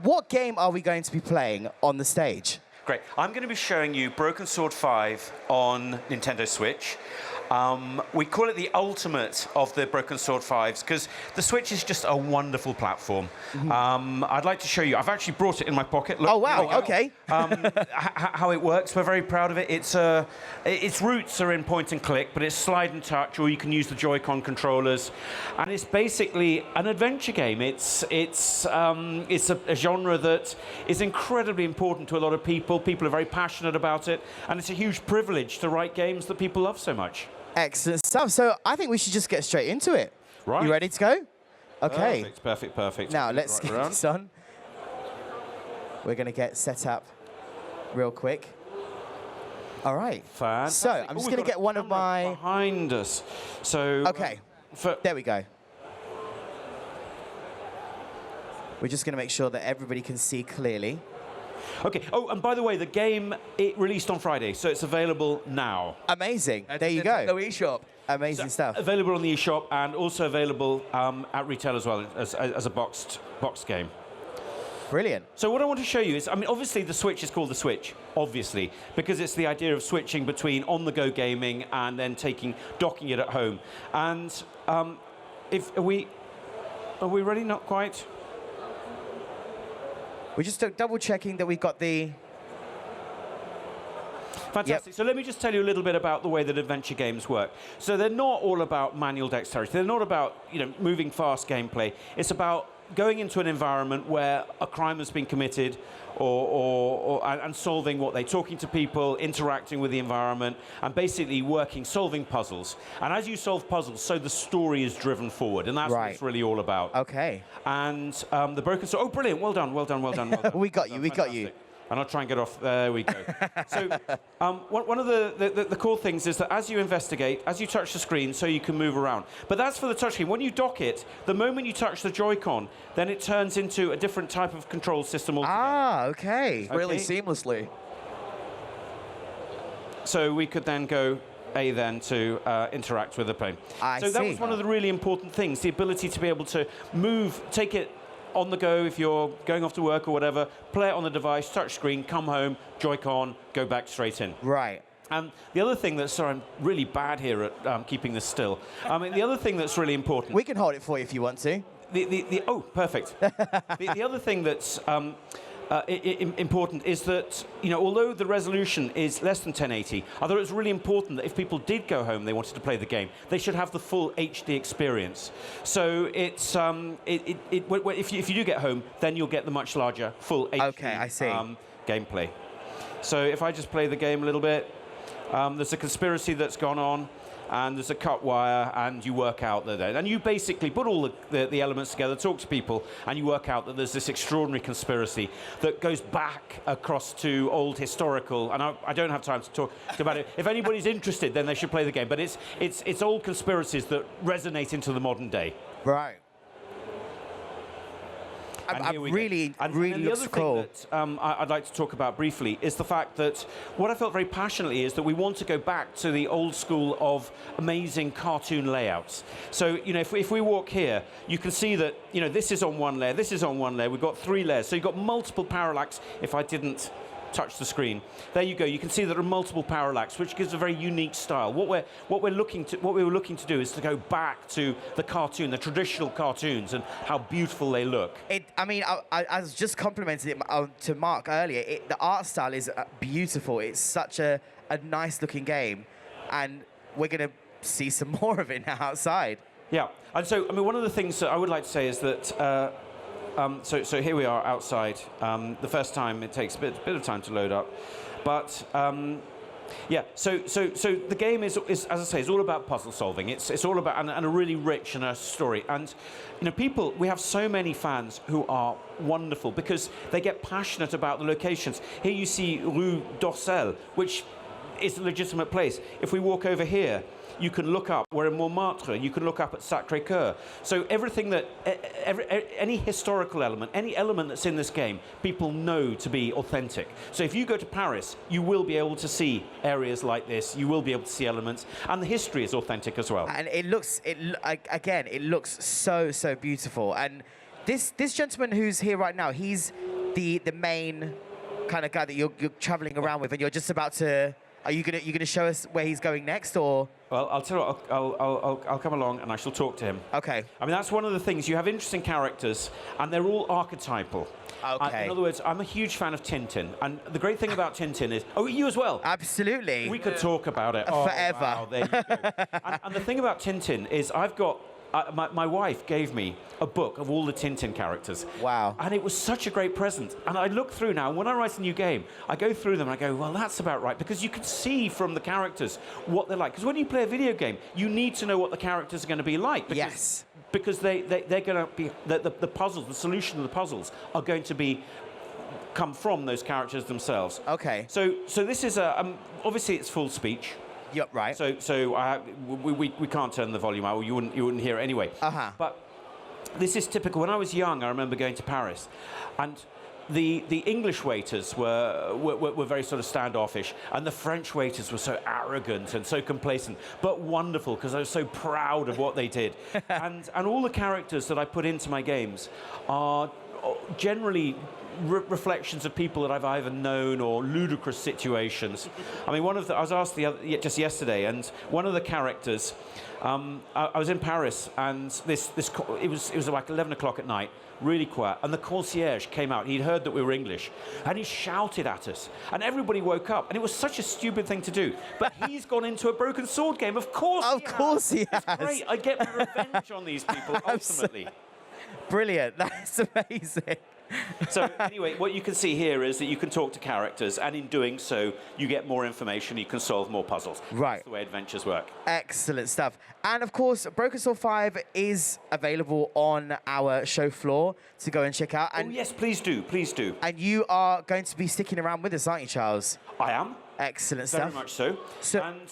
What game are we going to be playing on the stage? Great. I'm going to be showing you Broken Sword 5 on NintendoSwitch. We call it the ultimate of the Broken Sword 5s because the Switch is just a wonderful platform. I'd like to show you. I've actually brought it in my pocket. Look, oh, wow. OK. How it works. We're very proud of it. Its roots are in point and click, but it's slide and touch, or you can use the Joy-Con controllers. And it's basically an adventure game. It's a genre that is incredibly important to a lot of people. People are very passionate about it. And it's a huge privilege to write games that people love so much. Excellent stuff. So I think we should just get straight into it. Right. You ready to go? OK. Perfect, perfect, perfect. Now, let's get this on. We're going to get set up real quick. All right. Fantastic. So I'm just going to get one of my... behind us. So... OK. There we go. We're just going to make sure that everybody can see clearly. OK. Oh, and by the way, the game, it released on Friday, so it's available now. Amazing. There you go. The eShop. Amazing stuff. Available on the eShop and also available at retail as well as a boxed game. Brilliant. So what I want to show you is, I mean, obviously the Switch is called the Switch, obviously, because it's the idea of switching between on-the-go gaming and then docking it at home. And are we ready? Not quite. We're just double checking that we've got the... Fantastic. Yep. So let me just tell you a little bit about the way that adventure games work. So they're not all about manual dexterity. They're not about, moving fast gameplay. It's about going into an environment where a crime has been committed and solving what they're talking to people, interacting with the environment, and basically solving puzzles. And as you solve puzzles, so the story is driven forward, and that's what it's really all about. OK. And the Broken Sword... Oh, brilliant. Well done, well done, well done, well done. we got you, we got you. And I'll try and get off. There we go. So one of the cool things is that as you investigate, as you touch the screen, so you can move around. But that's for the touch screen. When you dock it, the moment you touch the Joy-Con, then it turns into a different type of control system altogether. Ah, OK. Really seamlessly. So we could then go to interact with the plane. So that was one of the really important things, the ability to be able to move, take it on the go if you're going off to work or whatever, play it on the device, touch screen, come home, Joy-Con, go back straight in. Right. And the other thing that's, sorry, I'm really bad here at keeping this still. I mean, the other thing that's really important... We can hold it for you if you want to. Oh, perfect. the other thing that's important is that, although the resolution is less than 1080, I thought it was really important that if people did go home, they wanted to play the game, they should have the full HD experience. So it's if you do get home, then you'll get the much larger full HD gameplay. So if I just play the game a little bit, there's a conspiracy that's gone on, and there's a cut wire, and you work out that, and you basically put all the elements together, talk to people, and you work out that there's this extraordinary conspiracy that goes back across to old historical, and I don't have time to talk about it. If anybody's interested, then they should play the game, but it's old conspiracies that resonate into the modern day. Right. And really looks cool. And the other thing that I'd like to talk about briefly is the fact that what I felt very passionately is that we want to go back to the old school of amazing cartoon layouts. So, if we walk here, you can see that, this is on one layer, this is on one layer. We've got 3 layers. So you've got multiple parallax if I didn't touch the screen. There you go. You can see there are multiple parallax, which gives a very unique style. What we were looking to do is to go back to the cartoon, the traditional cartoons, and how beautiful they look. I was just complimenting it to Mark earlier. The art style is beautiful. It's such a nice-looking game, and we're going to see some more of it now outside. Yeah, and so one of the things that I would like to say is that. So here we are outside. The first time it takes a bit of time to load up, but yeah. So the game is, as I say, is all about puzzle solving. It's all about and a really rich and a story. And we have so many fans who are wonderful because they get passionate about the locations. Here you see Rue d'Orsel, which is a legitimate place. If we walk over here, you can look up, we're in Montmartre, you can look up at Sacré-Cœur. So everything that, any historical element, any element that's in this game, people know to be authentic. So if you go to Paris, you will be able to see areas like this, you will be able to see elements, and the history is authentic as well. And it looks so beautiful. And this gentleman who's here right now, he's the main kind of guy that you're traveling around with, and you're just about to. Are you gonna show us where he's going next, or? Well, I'll tell you what, I'll come along and I shall talk to him. Okay. I mean, that's one of the things. You have interesting characters, and they're all archetypal. Okay. In other words, I'm a huge fan of Tintin, and the great thing about Tintin is... Oh, you as well? Absolutely. We could talk about it. Forever. Wow, there you go. and the thing about Tintin is I've got... my wife gave me a book of all the Tintin characters. Wow. And it was such a great present. And I look through now, and when I write a new game, I go through them and I go, well, that's about right. Because you can see from the characters what they're like. Because when you play a video game, you need to know what the characters are going to be like. Because, yes. Because they're going to be... The puzzles, the solution of the puzzles are going to be... come from those characters themselves. Okay. So this is a... obviously, it's full speech. Yep, right. So we can't turn the volume out, or you wouldn't hear it anyway. Uh-huh. But this is typical. When I was young, I remember going to Paris, and the English waiters were very sort of standoffish, and the French waiters were so arrogant and so complacent, but wonderful because I was so proud of what they did. and all the characters that I put into my games are generally reflections of people that I've either known or ludicrous situations. I mean, I was asked just yesterday, and one of the characters, I was in Paris, and it was like 11 o'clock at night, really quiet, and the concierge came out. He'd heard that we were English, and he shouted at us, and everybody woke up, and it was such a stupid thing to do. But he's gone into a broken sword game. Of course he has. It's great. I get my revenge on these people ultimately. Brilliant. That's amazing. So anyway, what you can see here is that you can talk to characters, and in doing so, you get more information, you can solve more puzzles. Right. That's the way adventures work. Excellent stuff. And of course, Broken Sword 5 is available on our show floor to go and check out. And yes, please do, please do. And you are going to be sticking around with us, aren't you, Charles? I am. Excellent stuff. Very much so. And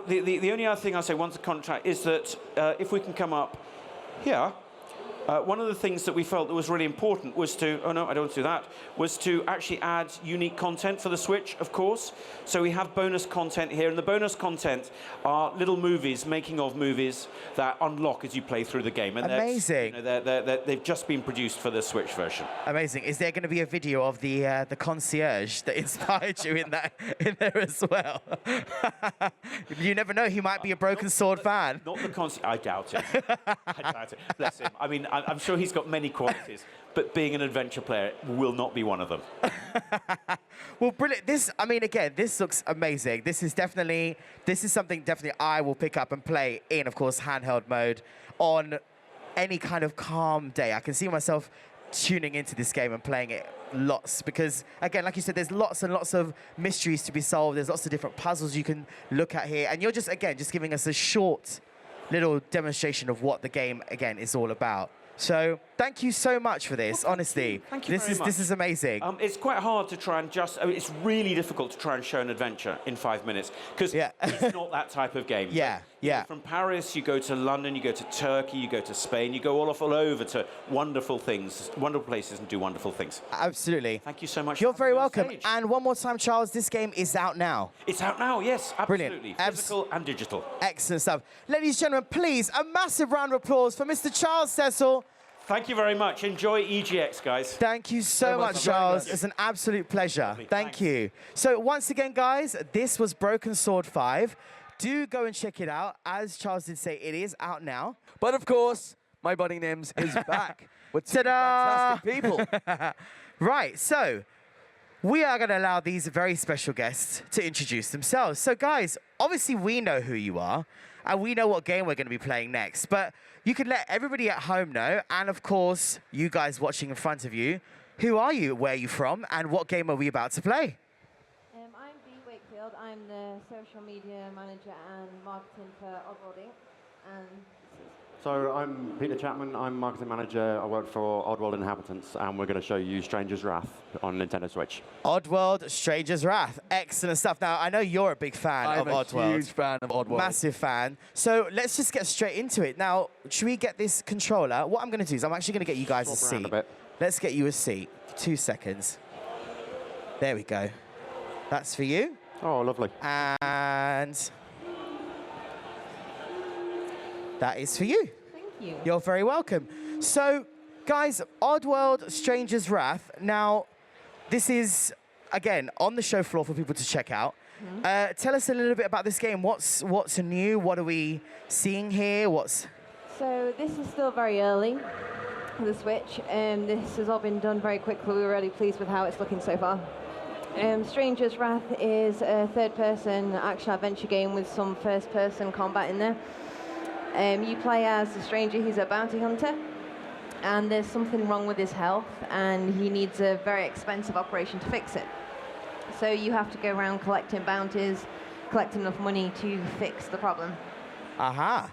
the only other thing I'll say once the contract is that if we can come up here, one of the things that we felt that was really important was to, oh no, I don't want to do that, was to actually add unique content for the Switch, of course. So we have bonus content here, and the bonus content are little movies, making of movies that unlock as you play through the game. And amazing. They've just been produced for the Switch version. Amazing. Is there going to be a video of the concierge that inspired you in there as well? You never know, he might be a Broken Sword fan. Not the concierge. I doubt it. I doubt it. Bless him. I mean, I'm sure he's got many qualities, but being an adventure player will not be one of them. Well, brilliant. Again, this looks amazing. This is something definitely I will pick up and play in, of course, handheld mode on any kind of calm day. I can see myself tuning into this game and playing it lots because, again, like you said, there's lots and lots of mysteries to be solved. There's lots of different puzzles you can look at here. And you're just giving us a short little demonstration of what the game, again, is all about. So thank you so much for this, honestly. Thank you very much. This is amazing. It's quite hard to try and it's really difficult to try and show an adventure in 5 minutes because it's not that type of game. Yeah. From Paris, you go to London, you go to Turkey, you go to Spain, you go all over to wonderful things, wonderful places, and do wonderful things. Absolutely. Thank you so much. You're very welcome. And one more time, Charles, this game is out now. It's out now, yes, absolutely. Brilliant. Physical and digital. Excellent stuff. Ladies and gentlemen, please, a massive round of applause for Mr. Charles Cecil. Thank you very much. Enjoy EGX, guys. Thank you so much, Charles. It's an absolute pleasure. Thank you. So once again, guys, this was Broken Sword 5. Do go and check it out. As Charles did say, it is out now. But of course, my buddy Nims is back with two fantastic people. Right, so we are going to allow these very special guests to introduce themselves. So guys, obviously we know who you are, and we know what game we're going to be playing next. But you can let everybody at home know, and of course, you guys watching in front of you, who are you, where are you from, and what game are we about to play? I'm Dee Wakefield. I'm the social media manager and marketing for Oddworld Inc. And so I'm Peter Chapman. I'm marketing manager. I work for Oddworld Inhabitants, and we're going to show you Stranger's Wrath on NintendoSwitch. Oddworld, Stranger's Wrath. Excellent stuff. Now, I know you're a big fan of Oddworld. I'm a huge fan of Oddworld. Massive fan. So let's just get straight into it. Now, should we get this controller? What I'm going to do is I'm actually going to get you guys a seat. Let's get you a seat. 2 seconds. There we go. That's for you. Oh, lovely. And that is for you. thank you. You're very welcome. So, guys, Oddworld, Stranger's Wrath. Now, this is, again, on the show floor for people to check out. Tell us a little bit about this game. What's new? What are we seeing here? So this is still very early for the Switch. This has all been done very quickly. We were really pleased with how it's looking so far. Stranger's Wrath is a third-person action-adventure game with some first-person combat in there. You play as the stranger. He's a bounty hunter, and there's something wrong with his health, and he needs a very expensive operation to fix it. So you have to go around collecting bounties, collect enough money to fix the problem. Aha.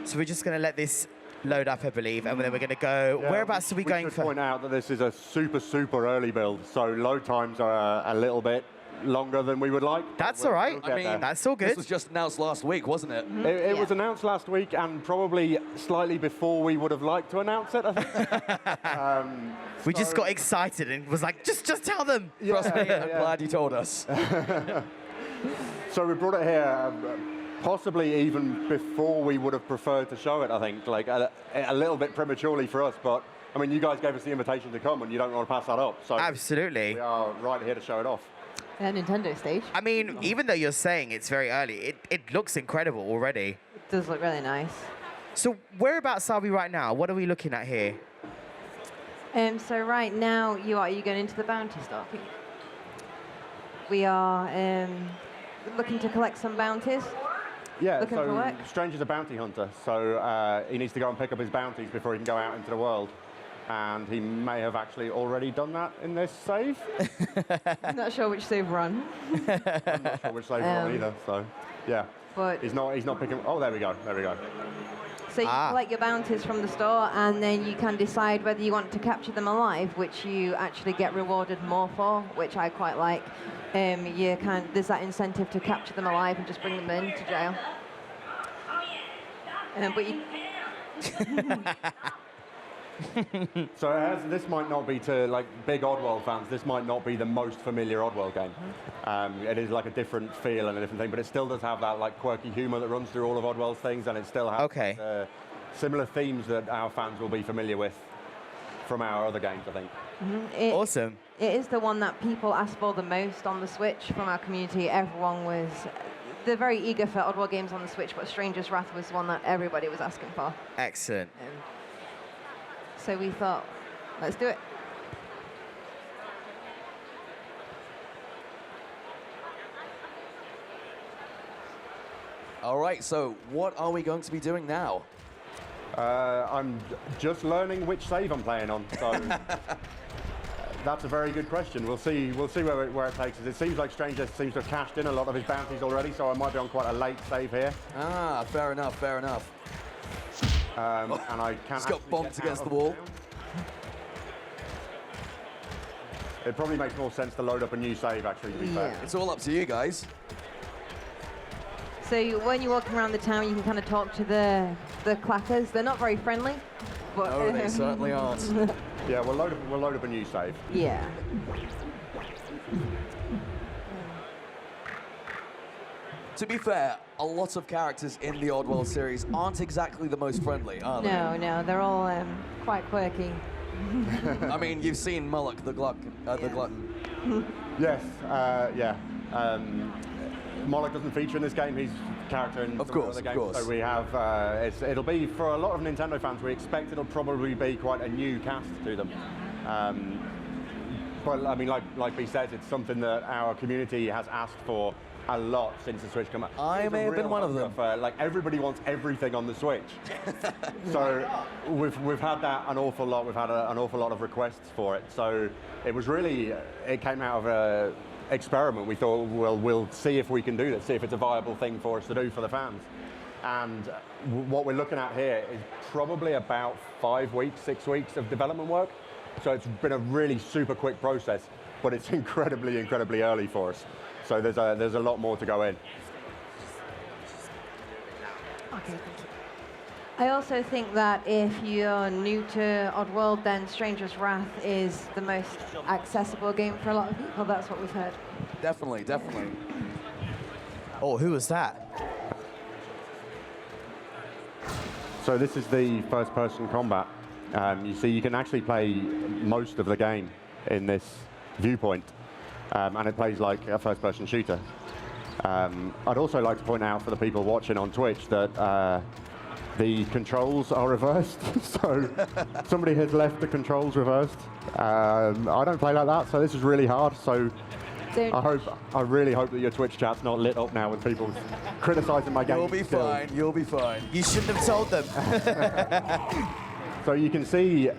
So we're just going to let this load up, I believe, and then we're going to go... Yeah, whereabouts are we going should for? point out that this is a super early build, so load times are a little bit longer than we would like. That's all right. We'll I mean, that's all good. This was just announced last week, wasn't it? It was announced last week, and probably slightly before we would have liked to announce it, I think. We just got excited and was like, just tell them. Trust me, I'm glad you told us. So we brought it here, possibly even before we would have preferred to show it, I think, like a little bit prematurely for us, but I mean, you guys gave us the invitation to come, and you don't want to pass that up, so Absolutely. we are right here to show it off. Nintendo stage. I mean, even though you're saying it's very early, it looks incredible already. It does look really nice. So whereabouts are we right now? What are we looking at here? So right now, you going into the bounty stalking. We are looking to collect some bounties. Yeah, Looking for so work? Stranger's a bounty hunter, so he needs to go and pick up his bounties before he can go out into the world. And he may have actually already done that in this save. I'm not sure which save we're on. I'm not sure which save we're on either, so yeah. But He's not picking, oh, there we go. so you collect your bounties from the store, and then you can decide whether you want to capture them alive, which you actually get rewarded more for, which I quite like. There's that incentive to capture them alive and just bring them into jail. But you. So this might not be to like big Oddworld fans, this might not be the most familiar Oddworld game. It is like a different feel and a different thing, but it still does have that like quirky humor that runs through all of Oddworld's things, and it still has similar themes that our fans will be familiar with from our other games, I think. Awesome. It is the one that people asked for the most on the Switch from our community. Everyone was... They're very eager for Oddworld games on the Switch, but Stranger's Wrath was one that everybody was asking for. Excellent. So we thought, let's do it. All right, so what are we going to be doing now? I'm just learning which save I'm playing on, so that's a very good question. We'll see where it takes us. It seems like Stranger seems to have cashed in a lot of his bounties already, so I might be on quite a late save here. Ah, fair enough, fair enough. And I can't. Just got bonked against the wall. It probably makes more sense to load up a new save, actually, to be fair. It's all up to you guys. So when you're walking around the town, you can kind of talk to the clackers. They're not very friendly, but No, they certainly aren't. Yeah, we'll load up a new save. yeah. To be fair, a lot of characters in the Oddworld series aren't exactly the most friendly, are they? No, they're all quite quirky. I mean, you've seen Mullock, the glutton. Yes, yeah. Moloch doesn't feature in this game. He's a character in Of some course, other of games. course. So we have, it'll be, for a lot of Nintendo fans, we expect it'll probably be quite a new cast to them. But I mean, like B says, it's something that our community has asked for a lot since the Switch came out. I may have been one of them. Like everybody wants everything on the Switch. So we've had that an awful lot. We've had an awful lot of requests for it. So it was really, it came out of a experiment. We thought, well, we'll see if we can do this, see if it's a viable thing for us to do for the fans. And what we're looking at here is probably about 5 weeks, 6 weeks of development work. So it's been a really super quick process, but it's incredibly, incredibly early for us. So there's a lot more to go in. Okay, thank you. I also think that if you're new to Oddworld, then Stranger's Wrath is the most accessible game for a lot of people. That's what we've heard. Definitely, definitely. Oh, who was that? So this is the first-person combat. You see, you can actually play most of the game in this viewpoint, and it plays like a first-person shooter. I'd also like to point out for the people watching on Twitch that the controls are reversed, so somebody has left the controls reversed. I don't play like that, so this is really hard. So I really hope that your Twitch chat's not lit up now with people criticising my game. You'll be fine. You'll be fine. You shouldn't have told them. So you can see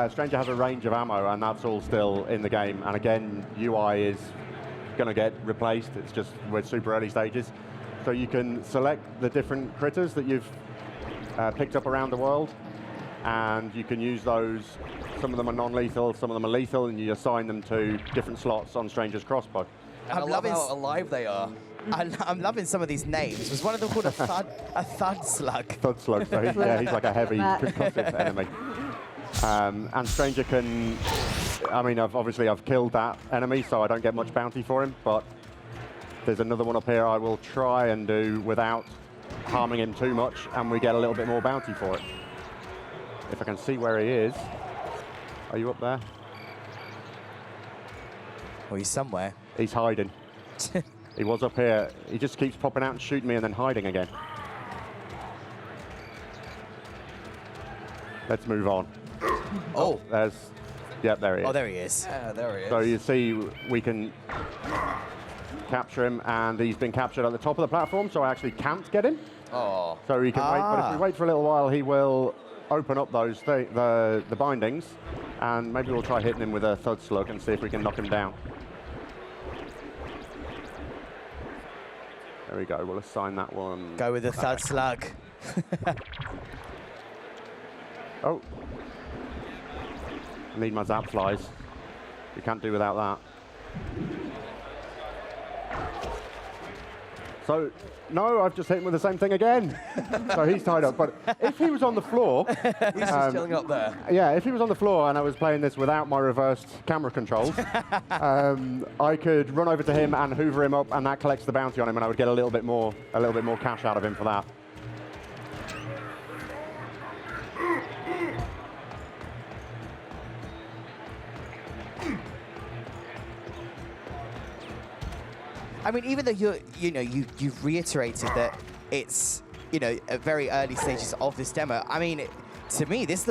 Stranger has a range of ammo, and that's all still in the game. And again, UI is going to get replaced. It's just we're super early stages. So you can select the different critters that you've picked up around the world, and you can use those. Some of them are non-lethal, some of them are lethal, and you assign them to different slots on Stranger's crossbow. And I love how alive they are. I'm loving some of these names. Was one of them called a thud slug? Thud slug, so he's like a heavy concussive enemy. And Stranger can, I mean, I've killed that enemy, so I don't get much bounty for him, but there's another one up here I will try and do without harming him too much, and we get a little bit more bounty for it. If I can see where he is. Are you up there? Oh, he's somewhere. He's hiding. He was up here. He just keeps popping out and shooting me and then hiding again. Let's move on. Oh. Yep, there he is. Oh, there he is. Yeah, there he is. So you see, we can capture him, and he's been captured at the top of the platform, so I actually can't get him. Oh. So he can wait, but if we wait for a little while, he will open up those the bindings, and maybe we'll try hitting him with a thud slug and see if we can knock him down. There we go. We'll assign that one. Go with the thud slug. Oh. I need my zap flies. We can't do without that. So, no, I've just hit him with the same thing again. So he's tied up. But if he was on the floor... He's just chilling up there. Yeah, if he was on the floor and I was playing this without my reversed camera controls, I could run over to him and hoover him up, and that collects the bounty on him, and I would get a little bit more cash out of him for that. I mean, even though you've reiterated that it's at very early stages of this demo. I mean, to me, it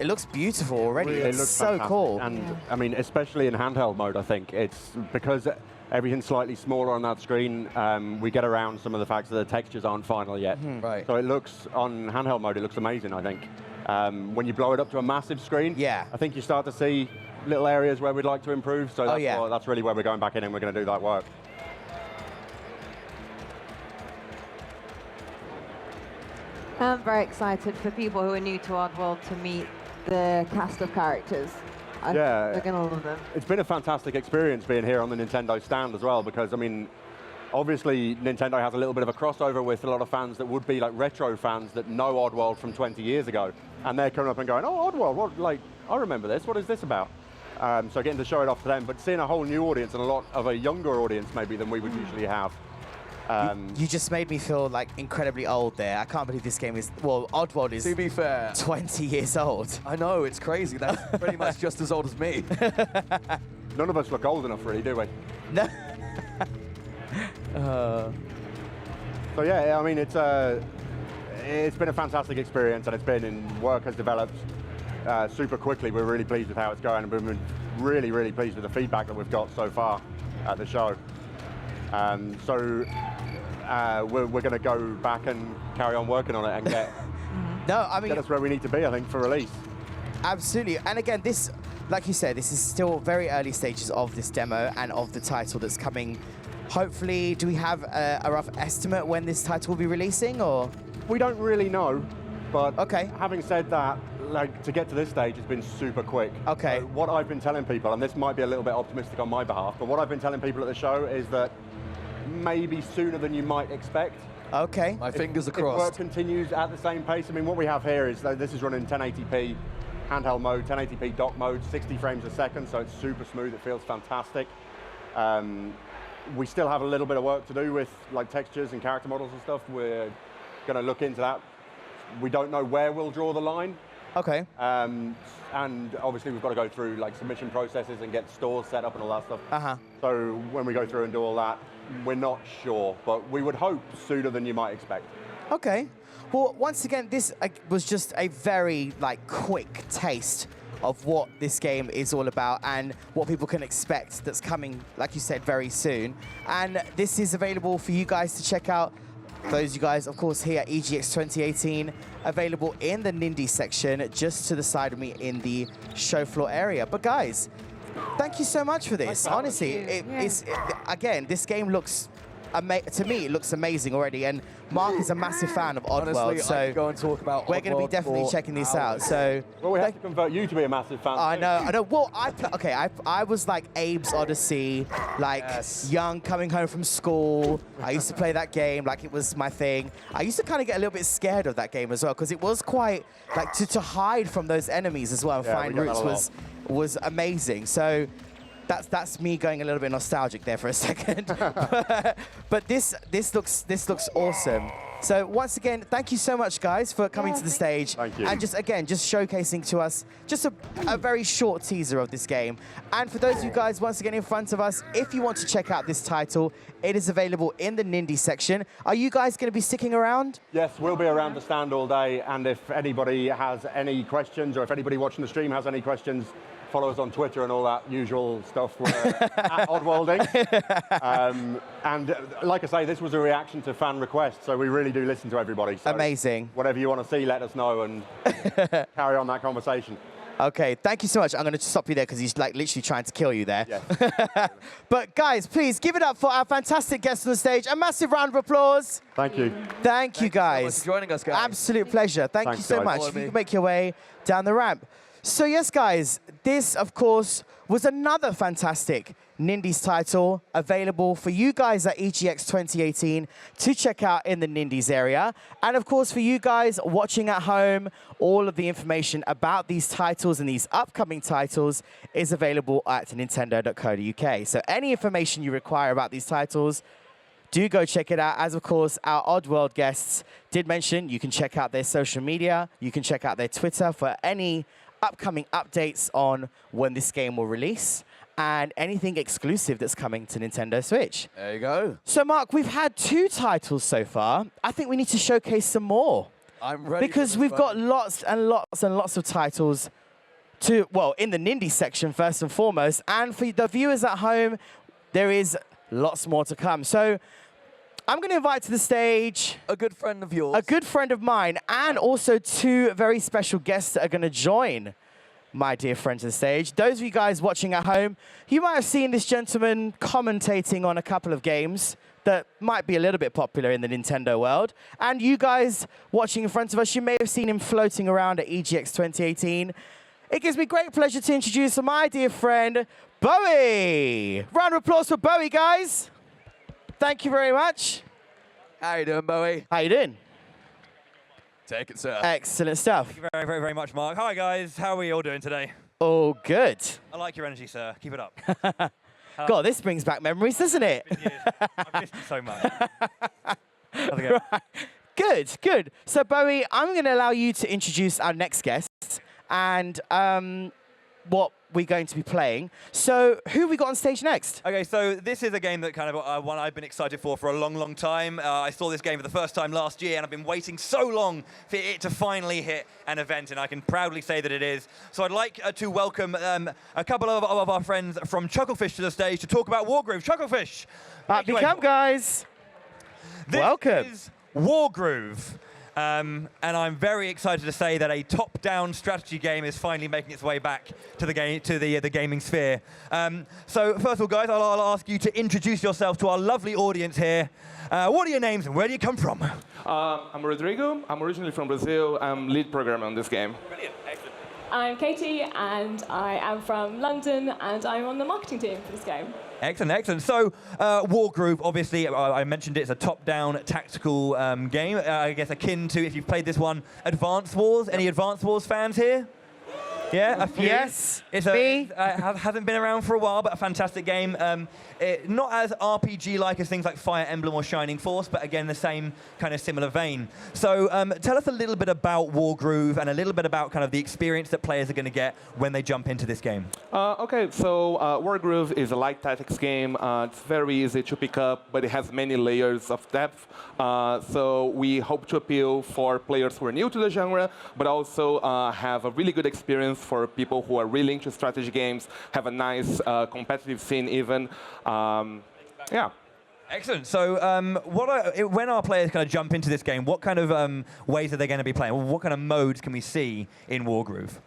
looks beautiful already. Really, it looks so fantastic. cool. And I mean, especially in handheld mode, I think it's because everything's slightly smaller on that screen. We get around some of the facts that the textures aren't final yet. Right. So it looks on handheld mode. It looks amazing. I think when you blow it up to a massive screen, yeah, I think you start to see little areas where we'd like to improve. So that's really where we're going back in, and we're going to do that work. I'm very excited for people who are new to Oddworld to meet the cast of characters. Yeah, they're going to love them. It's been a fantastic experience being here on the Nintendo stand as well, because, I mean, obviously Nintendo has a little bit of a crossover with a lot of fans that would be like retro fans that know Oddworld from 20 years ago. And they're coming up and going, oh, Oddworld, I remember this. What is this about? So getting to show it off to them, but seeing a whole new audience and a lot of a younger audience maybe than we would usually have. You just made me feel like incredibly old there. I can't believe this game is, Oddworld is, to be fair, 20 years old. I know, it's crazy. That's pretty much just as old as me. None of us look old enough, really, do we? No. So yeah, I mean, it's been a fantastic experience, and it's been work has developed super quickly. We're really pleased with how it's going, and we've been really, really pleased with the feedback that we've got so far at the show. So we're going to go back and carry on working on it and get us where we need to be, I think, for release. Absolutely. And again, this, like you said, this is still very early stages of this demo and of the title that's coming. Hopefully, do we have a rough estimate when this title will be releasing, or? We don't really know, but okay. Having said that, like, to get to this stage, it's been super quick. Okay. So what I've been telling people, and this might be a little bit optimistic on my behalf, but what I've been telling people at the show is that maybe sooner than you might expect. Okay. My fingers are crossed. If work continues at the same pace, I mean, what we have here is that this is running 1080p handheld mode, 1080p dock mode, 60 frames a second, so it's super smooth. It feels fantastic. We still have a little bit of work to do with like textures and character models and stuff. We're going to look into that. We don't know where we'll draw the line, Okay. And obviously we've got to go through like submission processes and get stores set up and all that stuff. Uh-huh. So when we go through and do all that, we're not sure, but we would hope sooner than you might expect. Okay. Well, once again, this was just a very quick taste of what this game is all about and what people can expect that's coming, like you said, very soon. And this is available for you guys to check out. Those you guys, of course, here at EGX 2018, available in the Nindies section, just to the side of me in the show floor area. But guys, thank you so much for this. Honestly, again, this game looks, to me, it looks amazing already. And Mark is a massive fan of Oddworld, Honestly, so I could go and talk about we're going to be Oddworld definitely for checking this hours. out. So, Well, we have to convert you to be a massive fan. I know. Well, I was like Abe's Odyssey, young, coming home from school. I used to play that game like it was my thing. I used to kind of get a little bit scared of that game as well because it was quite to hide from those enemies as well and find routes was amazing. So that's me going a little bit nostalgic there for a second. but this looks awesome. So once again, thank you so much, guys, for coming to the stage. Thank you. And just showcasing to us just a very short teaser of this game. And for those of you guys, once again, in front of us, if you want to check out this title, it is available in the Nindies section. Are you guys going to be sticking around? Yes, we'll be around the stand all day, and if anybody has any questions, or if anybody watching the stream has any questions, follow us on Twitter and all that usual stuff. We're at Oddworlding. And like I say, this was a reaction to fan requests, so we really do listen to everybody. So amazing. Whatever you want to see, let us know and carry on that conversation. Okay, thank you so much. I'm going to stop you there because he's literally trying to kill you there. Yes. But guys, please give it up for our fantastic guests on the stage. A massive round of applause. Thank you. Thank you, guys. So much for joining us, guys. Absolute pleasure. Thank you so guys. much. If you can make your way down the ramp. So yes, guys, this, of course, was another fantastic Nindies title available for you guys at EGX 2018 to check out in the Nindies area. And of course, for you guys watching at home, all of the information about these titles and these upcoming titles is available at nintendo.co.uk. So any information you require about these titles, do go check it out. As of course, our Oddworld guests did mention, you can check out their social media, you can check out their Twitter for any upcoming updates on when this game will release and anything exclusive that's coming to Nintendo Switch. There you go. So Mark, we've had 2 titles so far. I think we need to showcase some more. I'm ready. Because we've got lots and lots and lots of titles in the Nindies section first and foremost. And for the viewers at home, there is lots more to come. So I'm going to invite to the stage a good friend of yours. a good friend of mine, and also 2 very special guests that are going to join my dear friend to the stage. Those of you guys watching at home, you might have seen this gentleman commentating on a couple of games that might be a little bit popular in the Nintendo world. And you guys watching in front of us, you may have seen him floating around at EGX 2018. It gives me great pleasure to introduce my dear friend, Bowie. Round of applause for Bowie, guys. Thank you very much. How you doing, Bowie? How you doing? Take it, sir. Excellent stuff. Thank you very, very, very much, Mark. Hi, guys. How are we all doing today? Oh, good. I like your energy, sir. Keep it up. God, this brings back memories, doesn't it? I've missed you so much. How's it going? Right. Good, good. So, Bowie, I'm going to allow you to introduce our next guests and what we're going to be playing. So, who have we got on stage next? Okay, so this is a game that kind of one I've been excited for a long, long time. I saw this game for the first time last year, and I've been waiting so long for it to finally hit an event, and I can proudly say that it is. So I'd like to welcome a couple of our friends from Chucklefish to the stage to talk about Wargroove. Chucklefish! Up you come, guys. This Welcome. is Wargroove. And I'm very excited to say that a top-down strategy game is finally making its way back to the gaming sphere. So first of all, guys, I'll ask you to introduce yourself to our lovely audience here. What are your names and where do you come from? I'm Rodrigo. I'm originally from Brazil. I'm lead programmer on this game. Brilliant. Excellent. I'm Katie, and I am from London, and I'm on the marketing team for this game. Excellent, excellent. So, Wargroove, obviously, I mentioned it's a top-down tactical game. I guess akin to, if you've played this one, Advance Wars. Any Advance Wars fans here? Yeah, a few. Yes, It's me. hasn't been around for a while, but a fantastic game. Not as RPG-like as things like Fire Emblem or Shining Force, but again, the same kind of similar vein. So tell us a little bit about Wargroove and a little bit about kind of the experience that players are going to get when they jump into this game. Okay, so Wargroove is a light tactics game. It's very easy to pick up, but it has many layers of depth. So we hope to appeal for players who are new to the genre, but also have a really good experience for people who are really into strategy games, have a nice competitive scene even. Yeah. Excellent. So when our players kind of jump into this game, what kind of ways are they going to be playing? What kind of modes can we see in Wargroove?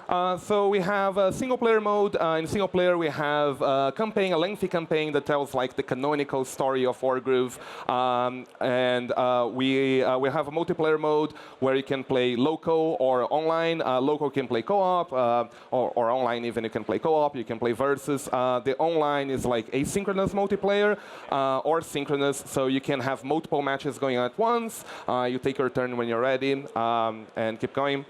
So we have a single-player mode. In single-player, we have a campaign, a lengthy campaign that tells like the canonical story of Wargroove, and we have a multiplayer mode where you can play local or online. Local can play co-op, or online even you can play co-op. You can play versus. The online is like asynchronous multiplayer or synchronous, so you can have multiple matches going at once. You take your turn when you're ready and keep going.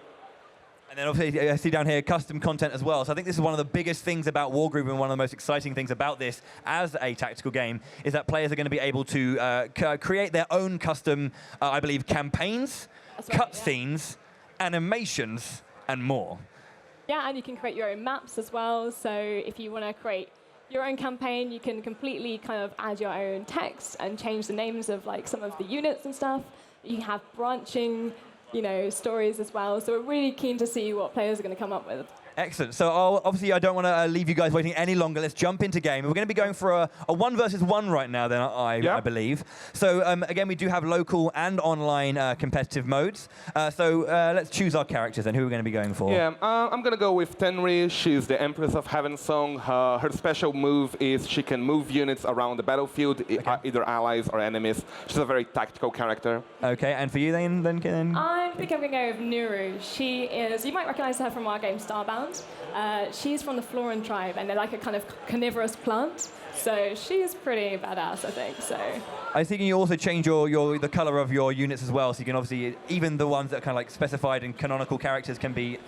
And then obviously, I see down here custom content as well. So I think this is one of the biggest things about Wargroove and one of the most exciting things about this as a tactical game is that players are going to be able to create their own custom, I believe, campaigns, cutscenes, animations, and more. Yeah, and you can create your own maps as well. So if you want to create your own campaign, you can completely kind of add your own text and change the names of like some of the units and stuff. You can have branching stories as well. So we're really keen to see what players are going to come up with. Excellent. So obviously, I don't want to leave you guys waiting any longer. Let's jump into game. We're going to be going for a 1 versus 1 right now, then I believe. So again, we do have local and online competitive modes. So let's choose our characters and who we're going to be going for. Yeah, I'm going to go with Tenri. She's the Empress of Heavensong. Her special move is she can move units around the battlefield, either allies or enemies. She's a very tactical character. Okay, and for you then I think I'm going to go with Nuru. She is, you might recognize her from our game Starbound. She's from the Floran tribe, and they're like a kind of carnivorous plant. So she's pretty badass, I think. So I think you also change the color of your units as well. So you can obviously, even the ones that are kind of like specified in canonical characters can be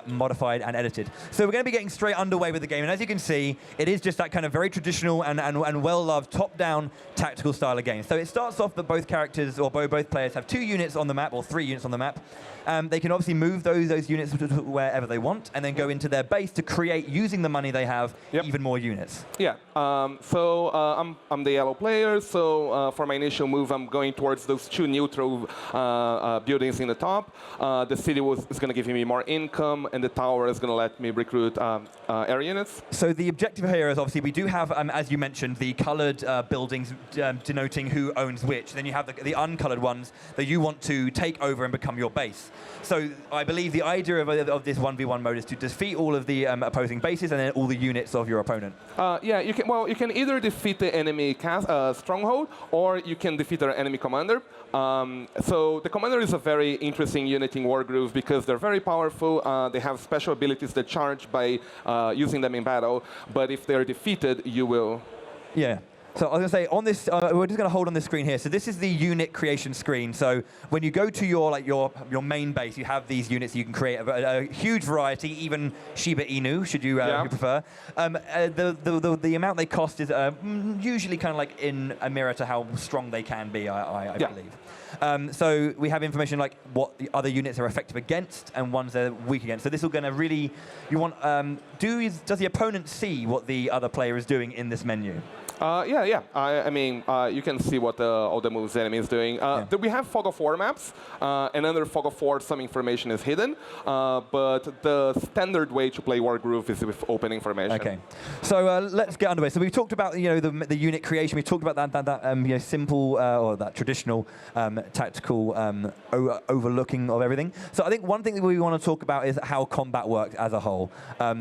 modified and edited. So we're going to be getting straight underway with the game, and as you can see, it is just that kind of very traditional and well-loved top-down tactical style of game. So it starts off that both characters or both players have 2 units on the map or 3 units on the map. They can obviously move those units wherever they want, and then go into their base to create, using the money they have, even more units. Yeah. So I'm the yellow player. So for my initial move, I'm going towards those 2 neutral buildings in the top. The city is going to give me more income, and the tower is going to let me recruit air units. So the objective here is obviously we do have, as you mentioned, the colored buildings denoting who owns which. Then you have the uncolored ones that you want to take over and become your base. So I believe the idea of this 1v1 mode is to defeat all of the opposing bases and then all the units of your opponent. Yeah, you can either defeat the enemy stronghold, or you can defeat their enemy commander. So the commander is a very interesting unit in Wargroove because they're very powerful. They have special abilities that charge by using them in battle. But if they're defeated, you will. Yeah. So I was going to say, on this, we're just going to hold on this screen here. So this is the unit creation screen. So when you go to your main base, you have these units. You can create a huge variety, even Shiba Inu, should you prefer. The amount they cost is usually kind of like in a mirror to how strong they can be, I believe. So we have information like what the other units are effective against and ones they're weak against. So this will going to really, you want, does the opponent see what the other player is doing in this menu? I mean, you can see what all the moves the enemy is doing. We have Fog of War maps, and under Fog of War, some information is hidden. But the standard way to play Wargroove is with open information. Okay, so let's get underway. So we've talked about the unit creation. We talked about that simple or that traditional tactical overlooking of everything. So I think one thing that we want to talk about is how combat works as a whole.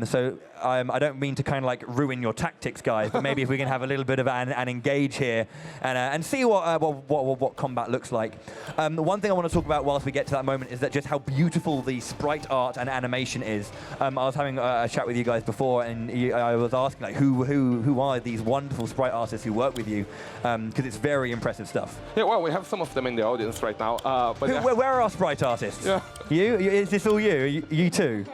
So I don't mean to kind of like ruin your tactics, guys, but maybe if we can have a little bit of an engage here and see what combat looks like. One thing I want to talk about whilst we get to that moment is that just how beautiful the sprite art and animation is. I was having a chat with you guys before, and I was asking like who are these wonderful sprite artists who work with you, because it's very impressive stuff. Yeah, well, we have some of them in the audience right now. But Where are our sprite artists? Yeah. You? Is this all you? You too?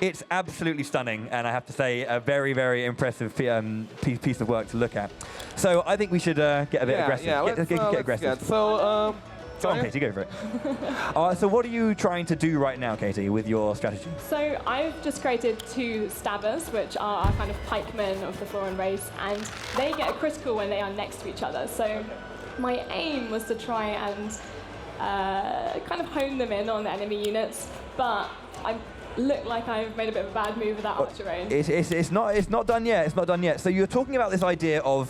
It's absolutely stunning, and I have to say, a very, very impressive piece of work to look at. So I think we should get a bit aggressive. Yeah, Get aggressive. So, Go on, Katie, go for it. So what are you trying to do right now, Katie, with your strategy? So I've just created 2 stabbers, which are our kind of pikemen of the Floran race, and they get a critical when they are next to each other. So my aim was to try and kind of hone them in on the enemy units, but I look like I've made a bit of a bad move with that archer range. It's not done yet. It's not done yet. So you're talking about this idea of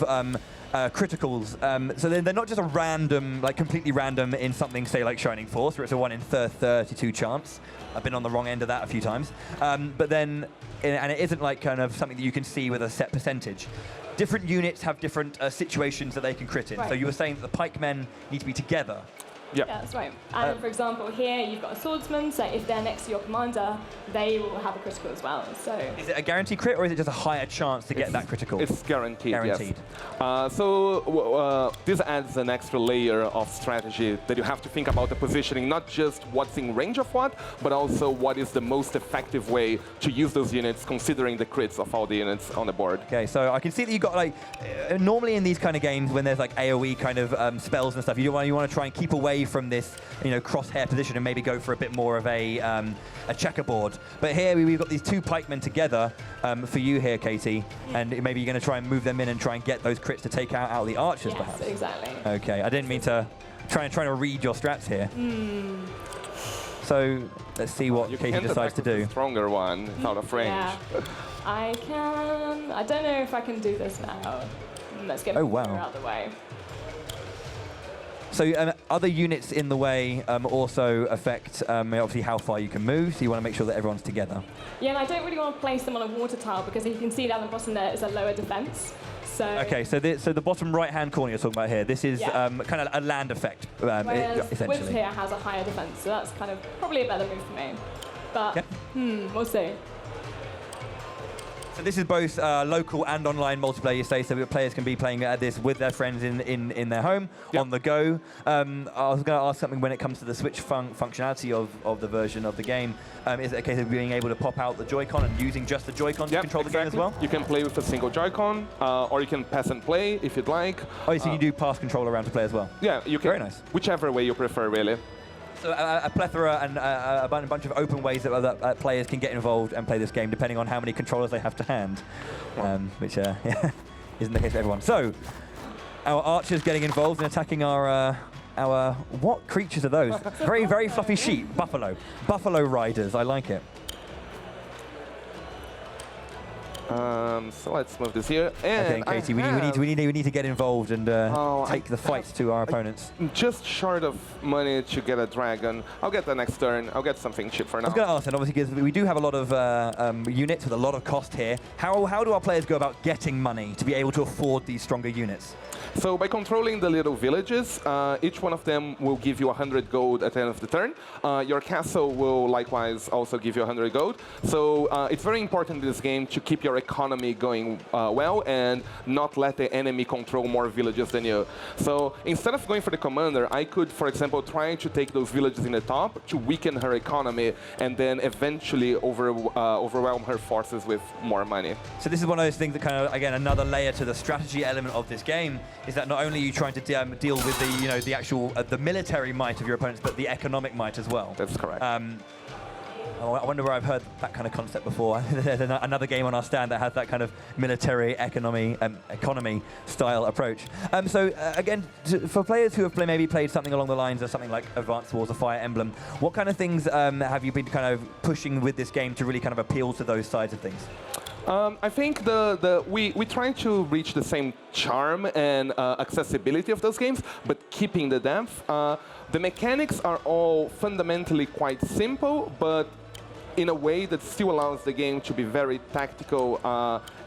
criticals. So they're not just a random, like completely random in something, say like Shining Force, where it's a 1 in 32 chance. I've been on the wrong end of that a few times. But then, and it isn't like kind of something that you can see with a set percentage. Different units have different situations that they can crit in. Right. So you were saying that the pikemen need to be together. yeah. Yeah, that's right. And for example, here you've got a swordsman, so if they're next to your commander, they will have a critical as well. So Is it a guaranteed crit, or is it just a higher chance to get that critical? It's guaranteed. Guaranteed. Yes. This adds an extra layer of strategy that you have to think about the positioning, not just what's in range of what, but also what is the most effective way to use those units, considering the crits of all the units on the board. Okay, so I can see that you got like normally in these kind of games when there's like AOE kind of spells and stuff, you want to try and keep away from this, crosshair position and maybe go for a bit more of a checkerboard. But here we've got these 2 pikemen together for you here, Katie, and maybe you're going to try and move them in and try and get those crits to take out the archers, yes, perhaps. exactly. Okay, I didn't mean to trying to read your strats here. So let's see what You Katie can decides to do. the stronger one. It's out of range. Yeah. I don't know if I can do this now. Let's get Oh, wow. out of the way. So other units in the way also affect obviously how far you can move, so you want to make sure that everyone's together. Yeah, and I don't really want to place them on a water tile because you can see down the bottom there is a lower defense. So Okay, so the bottom right-hand corner you're talking about here, this is Yeah. kind of a land effect, whereas essentially. Woods here has a higher defense, so that's kind of probably a better move for me. But we'll see. So this is both local and online multiplayer, you say, so that players can be playing this with their friends in their home, on the go. I was going to ask something when it comes to the Switch functionality of the version of the game. Is it a case of being able to pop out the Joy-Con and using just the Joy-Con to control the game as well? You can play with a single Joy-Con, or you can pass and play if you'd like. Oh, so you do pass control around to play as well? Yeah, you can. Very nice. Whichever way you prefer, really. So a plethora and a bunch of open ways that players can get involved and play this game, depending on how many controllers they have to hand, which isn't the case for everyone. So our archers getting involved in attacking our what creatures are those? Very, very fluffy sheep. Buffalo riders. I like it. So let's move this here. And Okay, Katie, we need to get involved and take the fight to our opponents. Just short of money to get a dragon. I'll get the next turn. I'll get something cheap for now. I was going to ask, and obviously because we do have a lot of units with a lot of cost here, how do our players go about getting money to be able to afford these stronger units? So by controlling the little villages, each one of them will give you 100 gold at the end of the turn. Your castle will likewise also give you 100 gold. So it's very important in this game to keep your economy going well and not let the enemy control more villages than you. So instead of going for the commander, I could, for example, try to take those villages in the top to weaken her economy and then eventually overwhelm her forces with more money. So this is one of those things that kind of, again, another layer to the strategy element of this game is that not only are you trying to deal with the, the actual, the military might of your opponents, but the economic might as well. That's correct. I wonder where I've heard that kind of concept before. There's another game on our stand that has that kind of military economy style approach. Again, for players who have maybe played something along the lines of something like Advanced Wars or Fire Emblem, what kind of things have you been kind of pushing with this game to really kind of appeal to those sides of things? I think we try to reach the same charm and accessibility of those games, but keeping the depth. The mechanics are all fundamentally quite simple, but in a way that still allows the game to be very tactical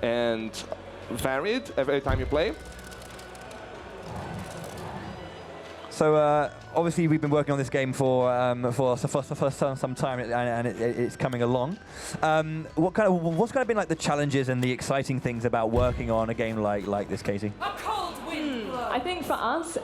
and varied every time you play. So obviously we've been working on this game for some time, and it's coming along. What's kind of been like the challenges and the exciting things about working on a game like this, Katie? I think for us,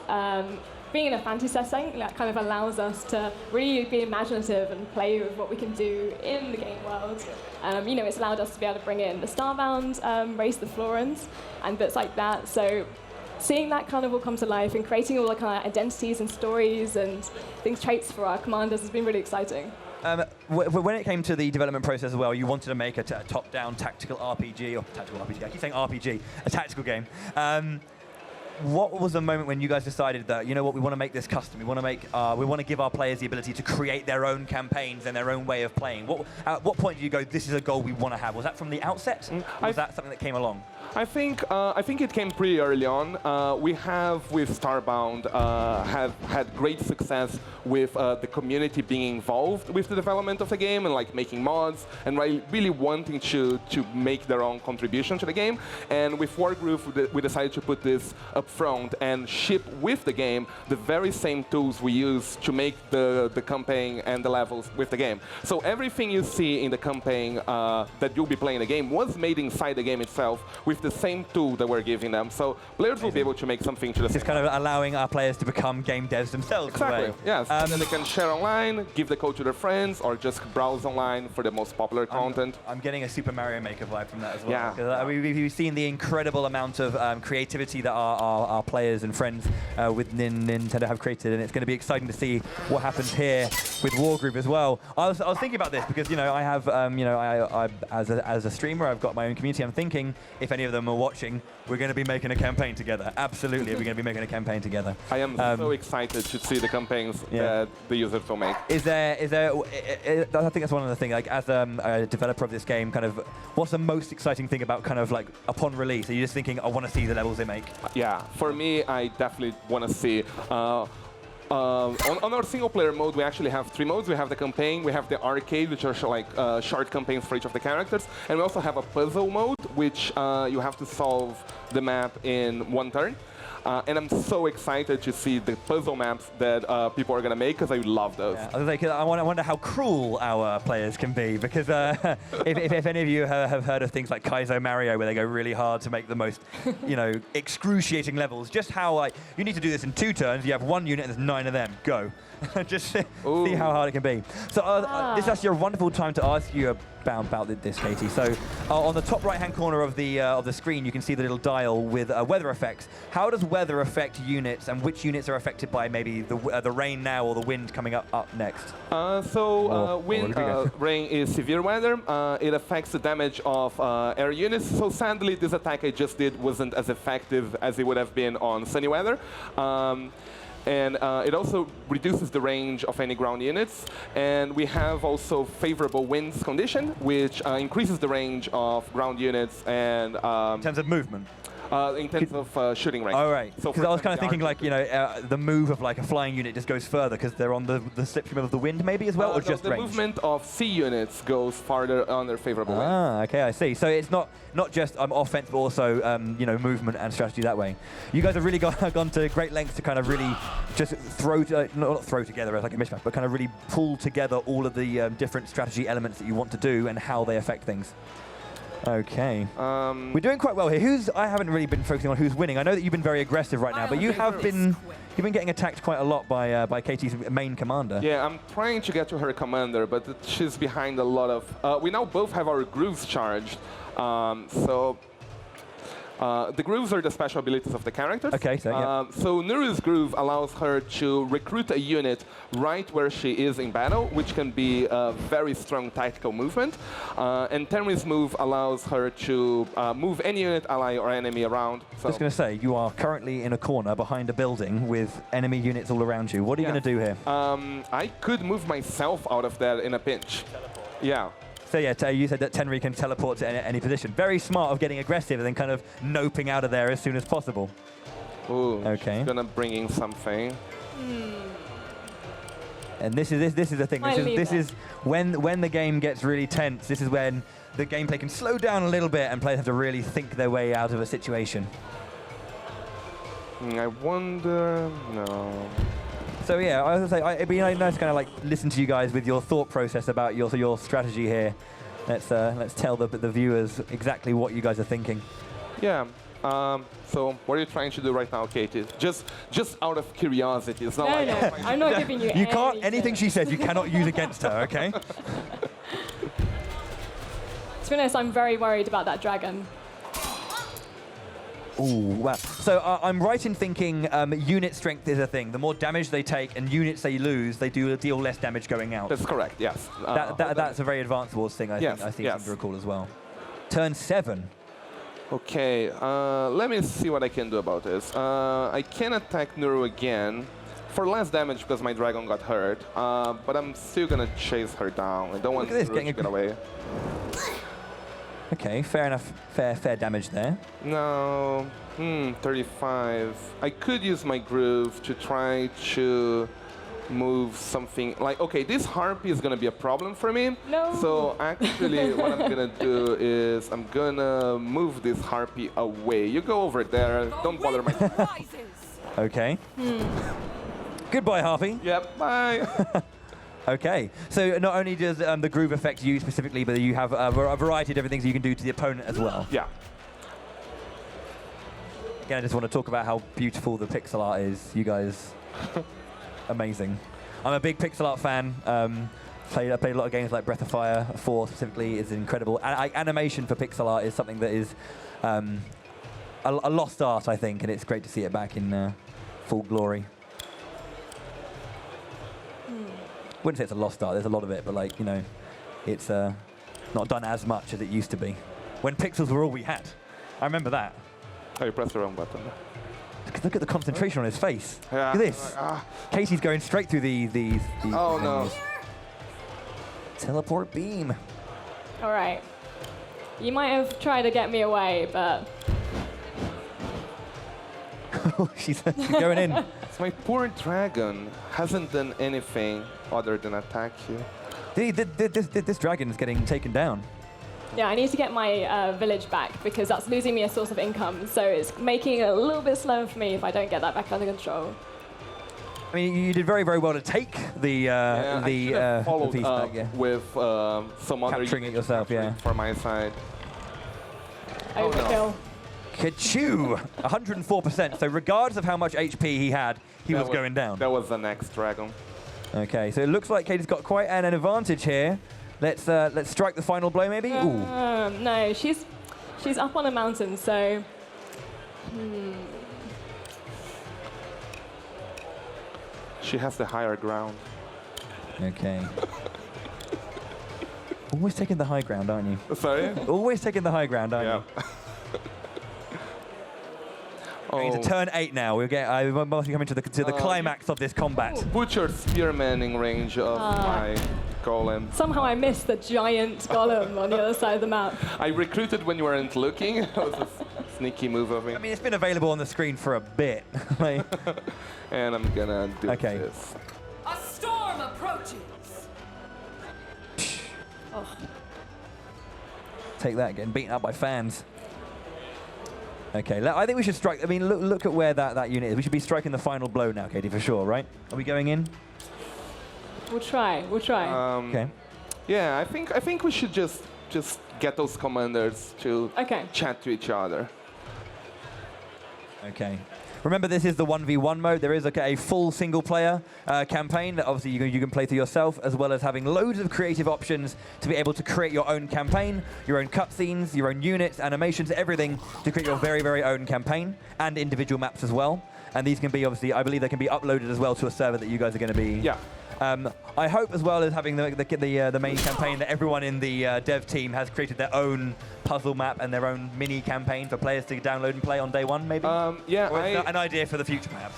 being in a fantasy setting, that kind of allows us to really be imaginative and play with what we can do in the game world. It's allowed us to be able to bring in the Starbound race, the Florins, and bits like that. So seeing that kind of all come to life and creating all the kind of identities and stories and traits for our commanders has been really exciting. When it came to the development process as well, you wanted to make a top-down tactical RPG, I keep saying RPG, a tactical game. What was the moment when you guys decided that, you know what, we want to make this custom, we want to give our players the ability to create their own campaigns and their own way of playing? At what point did you go, this is a goal we want to have? Was that from the outset? Or was that something that came along? I think it came pretty early on. We have, with Starbound, have had great success with the community being involved with the development of the game and like making mods and really wanting to make their own contribution to the game. And with Wargroove, we decided to put this up front and ship with the game the very same tools we use to make the campaign and the levels with the game. So everything you see in the campaign that you'll be playing the game was made inside the game itself with the same tool that we're giving them. So players will be able to make something to the Just kind of allowing our players to become game devs themselves. Exactly, yes. And then they can share online, give the code to their friends, or just browse online for the most popular content. I'm getting a Super Mario Maker vibe from that as well. Yeah. We've seen the incredible amount of creativity that our players and friends with Nintendo have created, and it's going to be exciting to see what happens here with Wargroove as well. I was thinking about this because I have I as a streamer, I've got my own community. I'm thinking if any of them are watching, we're going to be making a campaign together. Absolutely, we're going to be making a campaign together. I am so excited to see the campaigns that the users will make. Is there? I think that's one of the things. Like as a developer of this game, kind of, what's the most exciting thing about kind of like upon release? Are you just thinking, I want to see the levels they make? Yeah, for me, I definitely want to see. On our single-player mode, we actually have 3 modes. We have the campaign, we have the arcade, which are short campaigns for each of the characters, and we also have a puzzle mode, which you have to solve the map in 1 turn. And I'm so excited to see the puzzle maps that people are going to make, because I love those. Yeah, I wonder how cruel our players can be, because if any of you have heard of things like Kaizo Mario, where they go really hard to make the most excruciating levels, just how you need to do this in 2 turns, you have 1 unit and there's 9 of them, go. Just see how hard it can be. So this is actually a wonderful time to ask you about this, Katie. So on the top right-hand corner of the screen, you can see the little dial with weather effects. How does weather affect units, and which units are affected by maybe the rain now or the wind coming up next? Rain is severe weather. It affects the damage of air units. So sadly, this attack I just did wasn't as effective as it would have been on sunny weather. And it also reduces the range of any ground units. And we have also favorable winds condition, which increases the range of ground units and in terms of movement. In terms of shooting range. Oh, right. Because I was kind of thinking, like, the move of like a flying unit just goes further because they're on the slipstream of the wind, maybe as well, or just the range? movement of sea units goes farther on their favorable range. Ah, okay, I see. So it's not just offense, but also movement and strategy that way. You guys have really gone to great lengths to kind of really just not throw together as like a mishmash, but kind of really pull together all of the different strategy elements that you want to do and how they affect things. Okay. We're doing quite well here. I haven't really been focusing on who's winning. I know that you've been very aggressive right now, but you've been getting attacked quite a lot by Katie's main commander. Yeah, I'm trying to get to her commander, but she's behind a lot of... we now both have our grooves charged, the grooves are the special abilities of the characters. Okay, so Nuru's groove allows her to recruit a unit right where she is in battle, which can be a very strong tactical movement. And Tenri's move allows her to move any unit, ally, or enemy around. So I was going to say, you are currently in a corner behind a building with enemy units all around you. What are you going to do here? I could move myself out of there in a pinch. Yeah. So yeah, you said that Tenri can teleport to any position. Very smart of getting aggressive and then kind of noping out of there as soon as possible. Ooh, okay. She's gonna bring in something. And this is the thing. This is when the game gets really tense. This is when the gameplay can slow down a little bit and players have to really think their way out of a situation. I wonder. No. So yeah, I was going to say, it'd be nice to kind of like listen to you guys with your thought process about your strategy here. Let's tell the viewers exactly what you guys are thinking. Yeah, So what are you trying to do right now, Katie? Just out of curiosity. It's not like No, I'm not giving you. You can't. Anything she says, you cannot use against her. Okay. To be honest, I'm very worried about that dragon. Ooh, wow. So I'm right in thinking unit strength is a thing. The more damage they take and units they lose, they deal less damage going out. That's correct. Yes. That's a very advanced wars thing. I think yes. to recall as well. Turn 7. Okay, let me see what I can do about this. I can attack Nuru again for less damage because my dragon got hurt, but I'm still gonna chase her down. I don't want Nuru to get away. Okay, fair enough. Fair damage there. No, 35. I could use my groove to try to move something like, okay, this harpy is gonna be a problem for me. No. So actually what I'm gonna do is I'm gonna move this harpy away. You go over there, don't bother my... Okay. Goodbye, Harpy. Yep, bye. Okay, so not only does the groove affect you specifically, but you have a variety of different things you can do to the opponent as well. Yeah. Again, I just want to talk about how beautiful the pixel art is. You guys, amazing. I'm a big pixel art fan. I played a lot of games like Breath of Fire 4 specifically is incredible. Animation for pixel art is something that is a lost art, I think, and it's great to see it back in full glory. Wouldn't say it's a lost art. There's a lot of it, but like, you know, it's not done as much as it used to be. When pixels were all we had. I remember that. Oh, you pressed the wrong button. Look at the concentration on his face. Yeah. Look at this. Casey's going straight through these Oh no. Teleport beam. All right. You might have tried to get me away, but... she's going in. My poor dragon hasn't done anything other than attack you. This dragon is getting taken down. Yeah, I need to get my village back because that's losing me a source of income. So it's making it a little bit slower for me if I don't get that back under control. I mean, you did very, very well to take the piece back, yeah. With some other capturing it yourself, yeah. For my side. Overkill. No. Ka-chew! 104%. So regardless of how much HP he had, he was going down. That was the next dragon. Okay, so it looks like Katie's got quite an advantage here. Let's strike the final blow, maybe. Ooh. No, she's up on a mountain, so. She has the higher ground. Okay. Always taking the high ground, aren't you? Sorry? Always taking the high ground, aren't you? Into turn 8 now. We're coming to the climax of this combat. Put your spearman in range of my golem. Somehow I missed the giant golem on the other side of the map. I recruited when you weren't looking. It was a sneaky move of me. I mean, it's been available on the screen for a bit. And I'm gonna do this. A storm approaches. Take that, getting beaten up by fans. Okay, I think we should strike. I mean, look at where that unit is. We should be striking the final blow now, Katie, for sure, right? Are we going in? We'll try. Okay. Yeah, I think we should just get those commanders to chat to each other. Okay. Remember, this is the 1v1 mode. There is a full single-player campaign that obviously you can play through yourself, as well as having loads of creative options to be able to create your own campaign, your own cutscenes, your own units, animations, everything to create your very, very own campaign and individual maps as well. And these can be, obviously, I believe they can be uploaded as well to a server that you guys are going to be. Yeah. I hope as well as having the main campaign that everyone in the dev team has created their own puzzle map and their own mini campaign for players to download and play on day one, maybe? Yeah, an idea for the future, perhaps.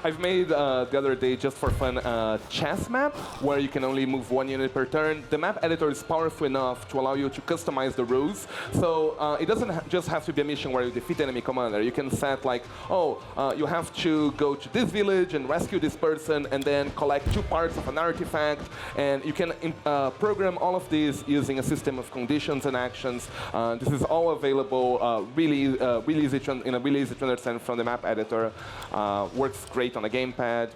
I've made the other day, just for fun, a chess map where you can only move one unit per turn. The map editor is powerful enough to allow you to customize the rules. So it doesn't just have to be a mission where you defeat enemy commander. You can set like, you have to go to this village and rescue this person and then collect 2 parts of an artifact. And you can program all of these using a system of conditions and actions. This is all available really easy to understand from the map editor. Works great on a gamepad.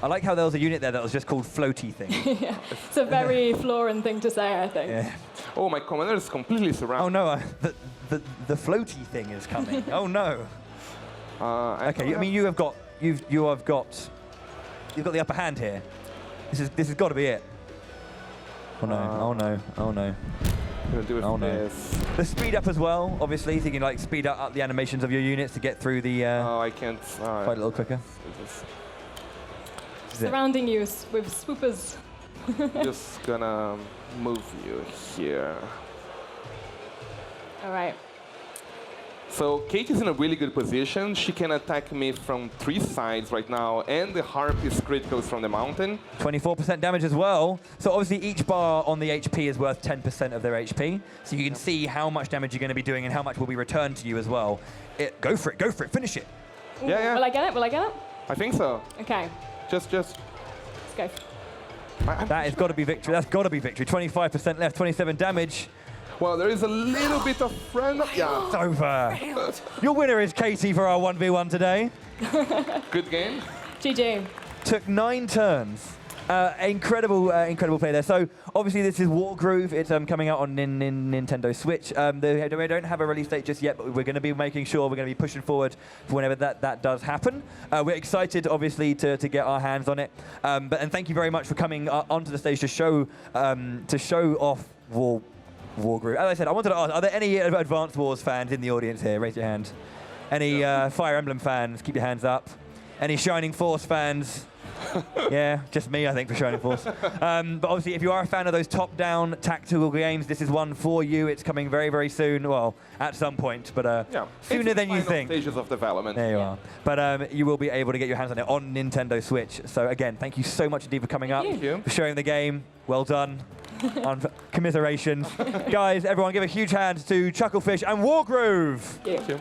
I like how there was a unit there that was just called Floaty Thing. Yeah, it's a very Florin thing to say, I think. Yeah. Oh, my commander is completely surrounded. Oh no, the floaty thing is coming. Oh no. Okay, I mean you've got the upper hand here. This has got to be it. Oh no! Oh no! Oh no! Oh no! The speed up as well, obviously, so you can like speed up the animations of your units to get through the. Oh, I can't. Quite a little quicker. Surrounding you with swoopers. Just gonna move you here. All right. So Kate is in a really good position. She can attack me from 3 sides right now, and the harp is critical from the mountain. 24% damage as well. So obviously each bar on the HP is worth 10% of their HP. So you can see how much damage you're going to be doing and how much will be returned to you as well. Go for it, finish it. Ooh, yeah. Will I get it? I think so. Okay. Just. Let's go. That has got to be victory. That's got to be victory. 25% left, 27 damage. Well, there is a little bit of friend. Yeah. It's over. Your winner is Katie for our 1v1 today. Good game. GG. Took 9 turns. Incredible play there. So obviously this is Wargroove. It's coming out on NintendoSwitch. They don't have a release date just yet, but we're going to be making sure we're going to be pushing forward for whenever that does happen. We're excited, obviously, to get our hands on it. And thank you very much for coming onto the stage to show off Wargroove. As I said, I wanted to ask, are there any Advanced Wars fans in the audience here? Raise your hand. Any Fire Emblem fans? Keep your hands up. Any Shining Force fans? Yeah, just me, I think, for Shining Force. But obviously, if you are a fan of those top-down tactical games, this is one for you. It's coming very, very soon. Well, at some point, but sooner than you think. Stages of development. There you are. But you will be able to get your hands on it on NintendoSwitch. So again, thank you so much indeed for coming up, for showing the game. Well done. On commiserations. Guys, everyone give a huge hand to Chucklefish and Wargroove. Thank you.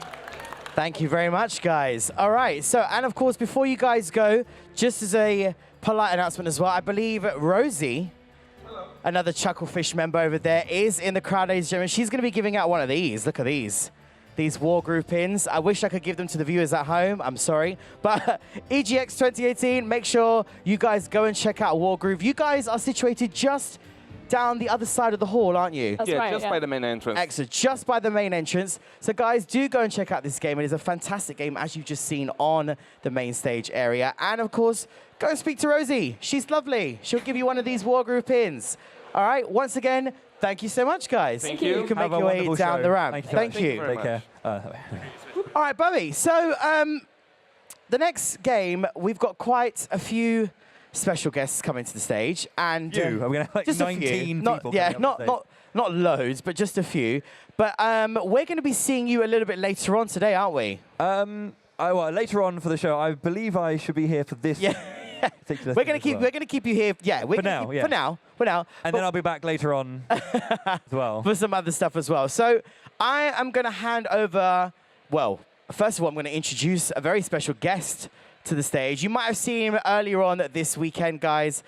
Thank you very much, guys. All right, so, and of course, before you guys go, just as a polite announcement as well, I believe Rosie, another Chucklefish member over there, is in the crowd, ladies and gentlemen. She's going to be giving out one of these. Look at these Wargroove pins. I wish I could give them to the viewers at home. I'm sorry. But EGX 2018, make sure you guys go and check out Wargroove. You guys are situated just down the other side of the hall, aren't you? That's right, just by the main entrance. Excellent, just by the main entrance. So guys, do go and check out this game. It is a fantastic game, as you've just seen on the main stage area. And of course, go and speak to Rosie. She's lovely. She'll give you one of these Wargroove pins. All right, once again, thank you so much, guys. Thank you. You can make your way down the ramp. Thank you. Thank you. Take care. All right, Bobby. So the next game, we've got quite a few special guests coming to the stage, and Are we going to have like just 19 people? Not loads, but just a few. But we're going to be seeing you a little bit later on today, aren't we? Well, later on for the show, I believe I should be here for this. Yeah. We're going to keep you here. Yeah. For now. And then I'll be back later on as well for some other stuff as well. So I am going to hand over. Well, first of all, I'm going to introduce a very special guest to the stage. You might have seen him earlier on this weekend, guys.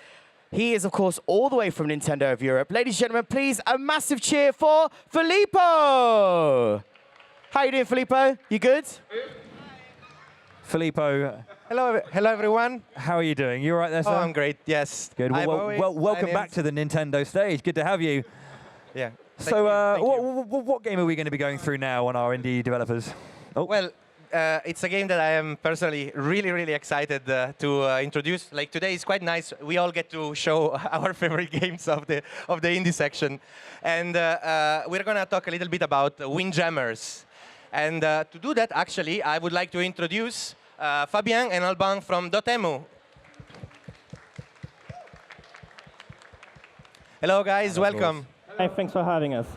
He is, of course, all the way from Nintendo of Europe. Ladies and gentlemen, please, a massive cheer for Filippo. How you doing, Filippo? You good? Filippo. Hello, everyone. How are you doing? You all right there, sir? Oh, I'm great, yes. Good. Welcome back to the Nintendo stage. Good to have you. Yeah. So, what game are we going to be going through now on our indie developers? Oh. Well, it's a game that I am personally really excited to introduce. Like today is quite nice. We all get to show our favorite games of the indie section, and we're gonna talk a little bit about Windjammers. And to do that, actually, I would like to introduce Fabien and Alban from Dotemu. Hello, guys. Welcome. Hi, thanks for having us.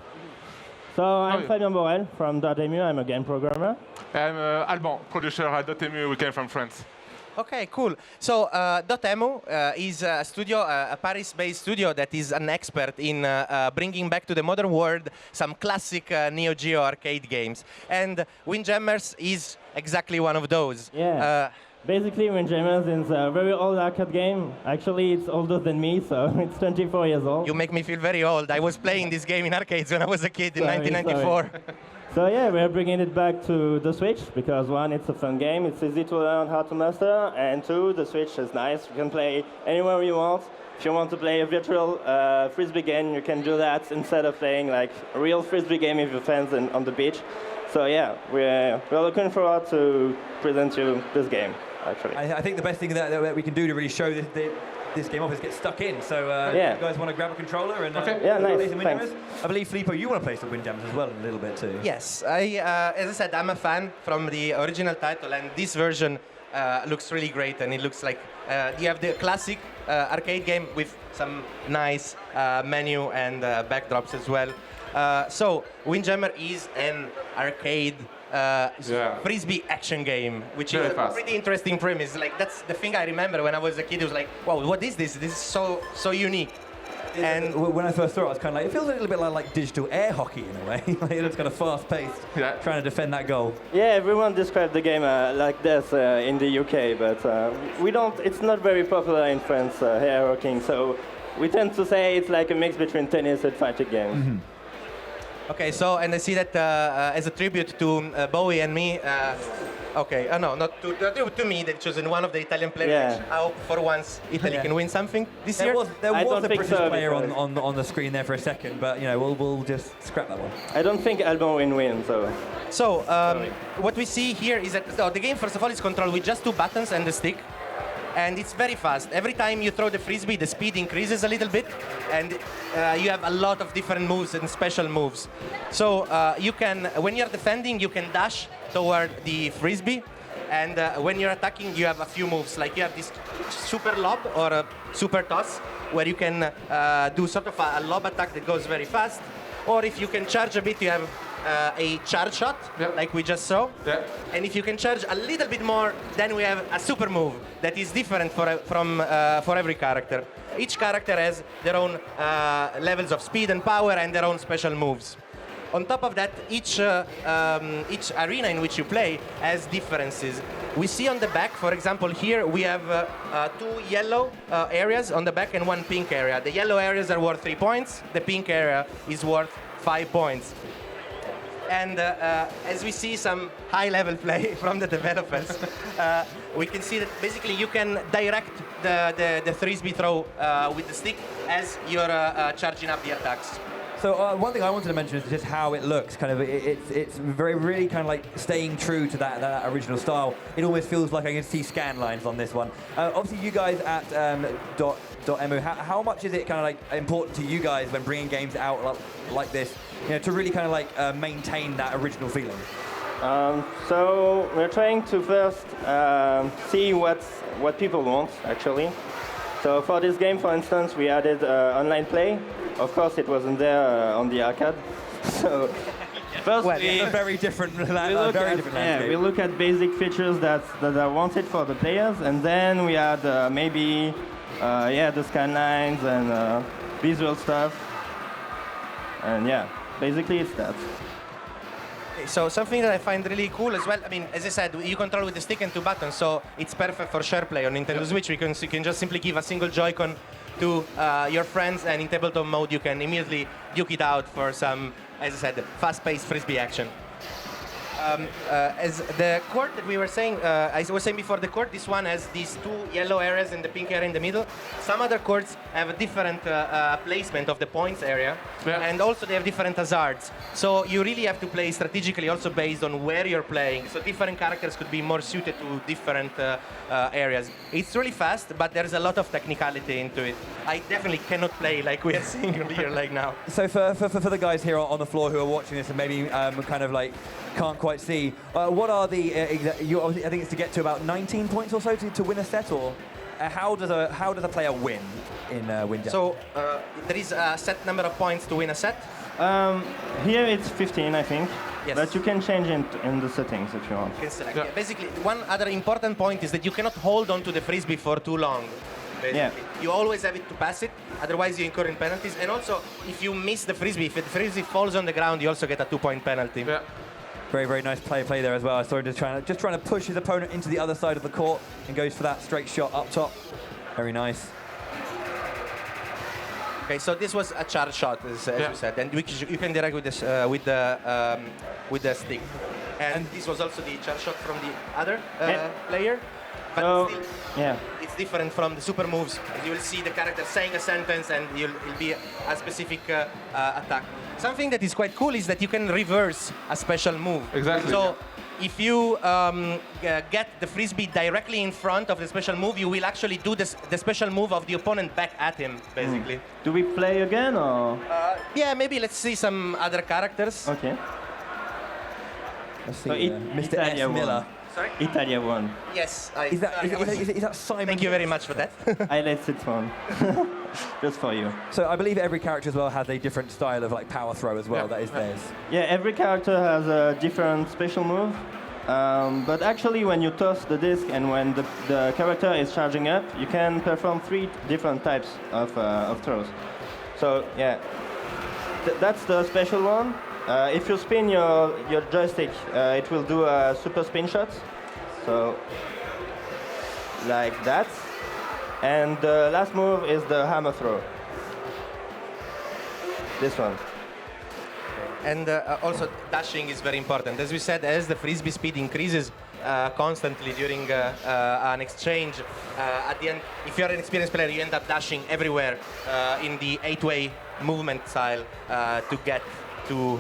So I'm Fabien Borel from Dotemu. I'm a game programmer. I'm Alban, producer at Dotemu. We came from France. Okay, cool. So Dotemu is a studio, a Paris-based studio that is an expert in bringing back to the modern world some classic Neo Geo arcade games. And Windjammers is exactly one of those. Yeah. Basically, Windjammers is a very old arcade game. Actually, it's older than me, so it's 24 years old. You make me feel very old. I was playing this game in arcades when I was a kid in 1994. So yeah, we're bringing it back to the Switch because one, it's a fun game. It's easy to learn how to master, and two, the Switch is nice. You can play anywhere you want. if you want to play a virtual frisbee game, you can do that instead of playing like a real frisbee game with your friends on the beach. So yeah, we're looking forward to present you this game, actually. I think the best thing that we can do to really show this game off is get stuck in. So yeah. You guys want to grab a controller and yeah, nice. play some Thanks. Windjammers? I believe, Filippo, you want to play some Windjammers as well in a little bit too. Yes, as I said, I'm a fan from the original title, and this version looks really great, and it looks like you have the classic arcade game with some nice menu and backdrops as well. So Windjammer is an arcade frisbee action game, which is a pretty interesting premise. Like that's the thing I remember when I was a kid. It was like, wow, what is this? This is so unique. And when I first saw it, I was kind of like, it feels a little bit like digital air hockey in a way. Like it's kind of fast-paced, trying to defend that goal. Yeah, everyone described the game like this in the UK, but we don't. It's not very popular in France, air hockeying. So we tend to say it's like a mix between tennis and fighting games. Mm-hmm. Okay, so, and I see that as a tribute to Bowie and me, okay, no, not to me, they've chosen one of the Italian players. Yeah. I hope for once Italy can win something this year. There was a British player because on the screen there for a second, but you know, we'll just scrap that one. I don't think Alban will win, so. So, what we see here is that the game, first of all, is controlled with just 2 buttons and the stick. And it's very fast. Every time you throw the frisbee, the speed increases a little bit, and you have a lot of different moves and special moves. So you can, when you're defending, you can dash toward the frisbee, and when you're attacking, you have a few moves. Like you have this super lob or a super toss, where you can do sort of a lob attack that goes very fast. Or if you can charge a bit, you have a charge shot, like we just saw. And if you can charge a little bit more, then we have a super move that is different for every character. Each character has their own levels of speed and power and their own special moves. On top of that, each arena in which you play has differences. We see on the back, for example, here we have 2 yellow areas on the back and 1 pink area. The yellow areas are worth 3 points. The pink area is worth 5 points. And as we see some high-level play from the developers, we can see that basically you can direct the frisbee throw with the stick as you're charging up the attacks. So one thing I wanted to mention is just how it looks. Kind of, it's really kind of like staying true to that original style. It almost feels like I can see scan lines on this one. Obviously, you guys at .mu, how much is it kind of like important to you guys when bringing games out like this, you know, to really kind of like maintain that original feeling? So we're trying to first see what people want actually. So for this game, for instance, we added online play. Of course, it wasn't there on the arcade. So first, it's a very different landscape. We look at basic features that are wanted for the players, and then we add maybe the scan lines and visual stuff. And yeah, basically it's that. So something that I find really cool as well, I mean, as I said, you control with the stick and 2 buttons, so it's perfect for share play on NintendoSwitch. You can just simply give a single Joy-Con to your friends, and in tabletop mode you can immediately duke it out for some, as I said, fast-paced frisbee action. As the court that we were saying, I was saying before, the court, this one has these 2 yellow areas and the pink area in the middle. Some other courts have a different placement of the points area, and also they have different hazards. So you really have to play strategically also based on where you're playing. So different characters could be more suited to different areas. It's really fast, but there's a lot of technicality into it. I definitely cannot play like we are seeing here like now. So for the guys here on the floor who are watching this and maybe kind of like can't quite see, what are the I think it's to get to about 19 points or so to win a set, or how does a player win in Windjammers? So there is a set number of points to win a set. Here it's 15, I think. Yes. But you can change it in the settings if you want. You can select. Yeah. Basically, one other important point is that you cannot hold on to the frisbee for too long. Yeah. You always have it to pass it, otherwise you incur in penalties. And also, if you miss the frisbee, if the frisbee falls on the ground, you also get a 2-point penalty. Yeah. Very, very nice play there as well. I saw him just trying to push his opponent into the other side of the court and goes for that straight shot up top. Very nice. Okay, so this was a charge shot, as you said, and you can direct with this with the stick. And this was also the charge shot from the other player. But So, still, yeah. it's different from the super moves. You will see the character saying a sentence and it'll be a specific attack. Something that is quite cool is that you can reverse a special move. Exactly. So if you get the frisbee directly in front of the special move, you will actually do the special move of the opponent back at him, basically. Do we play again or? Yeah, maybe let's see some other characters. Okay. Let's see, So Mr. S. Italia Miller. won. Sorry? Italia won. Yes. Is that Simon? Thank you very much for that. I let it won. Just for you. So I believe every character as well has a different style of like power throw as well. That is theirs. Yeah, every character has a different special move. But actually, when you toss the disc and when the character is charging up, you can perform 3 different types of throws. So yeah, that's the special one. If you spin your joystick, it will do a super spin shot. So like that. And the last move is the hammer throw. This one. And also dashing is very important. As we said, as the frisbee speed increases constantly during an exchange, at the end, if you're an experienced player, you end up dashing everywhere in the 8-way movement style to get to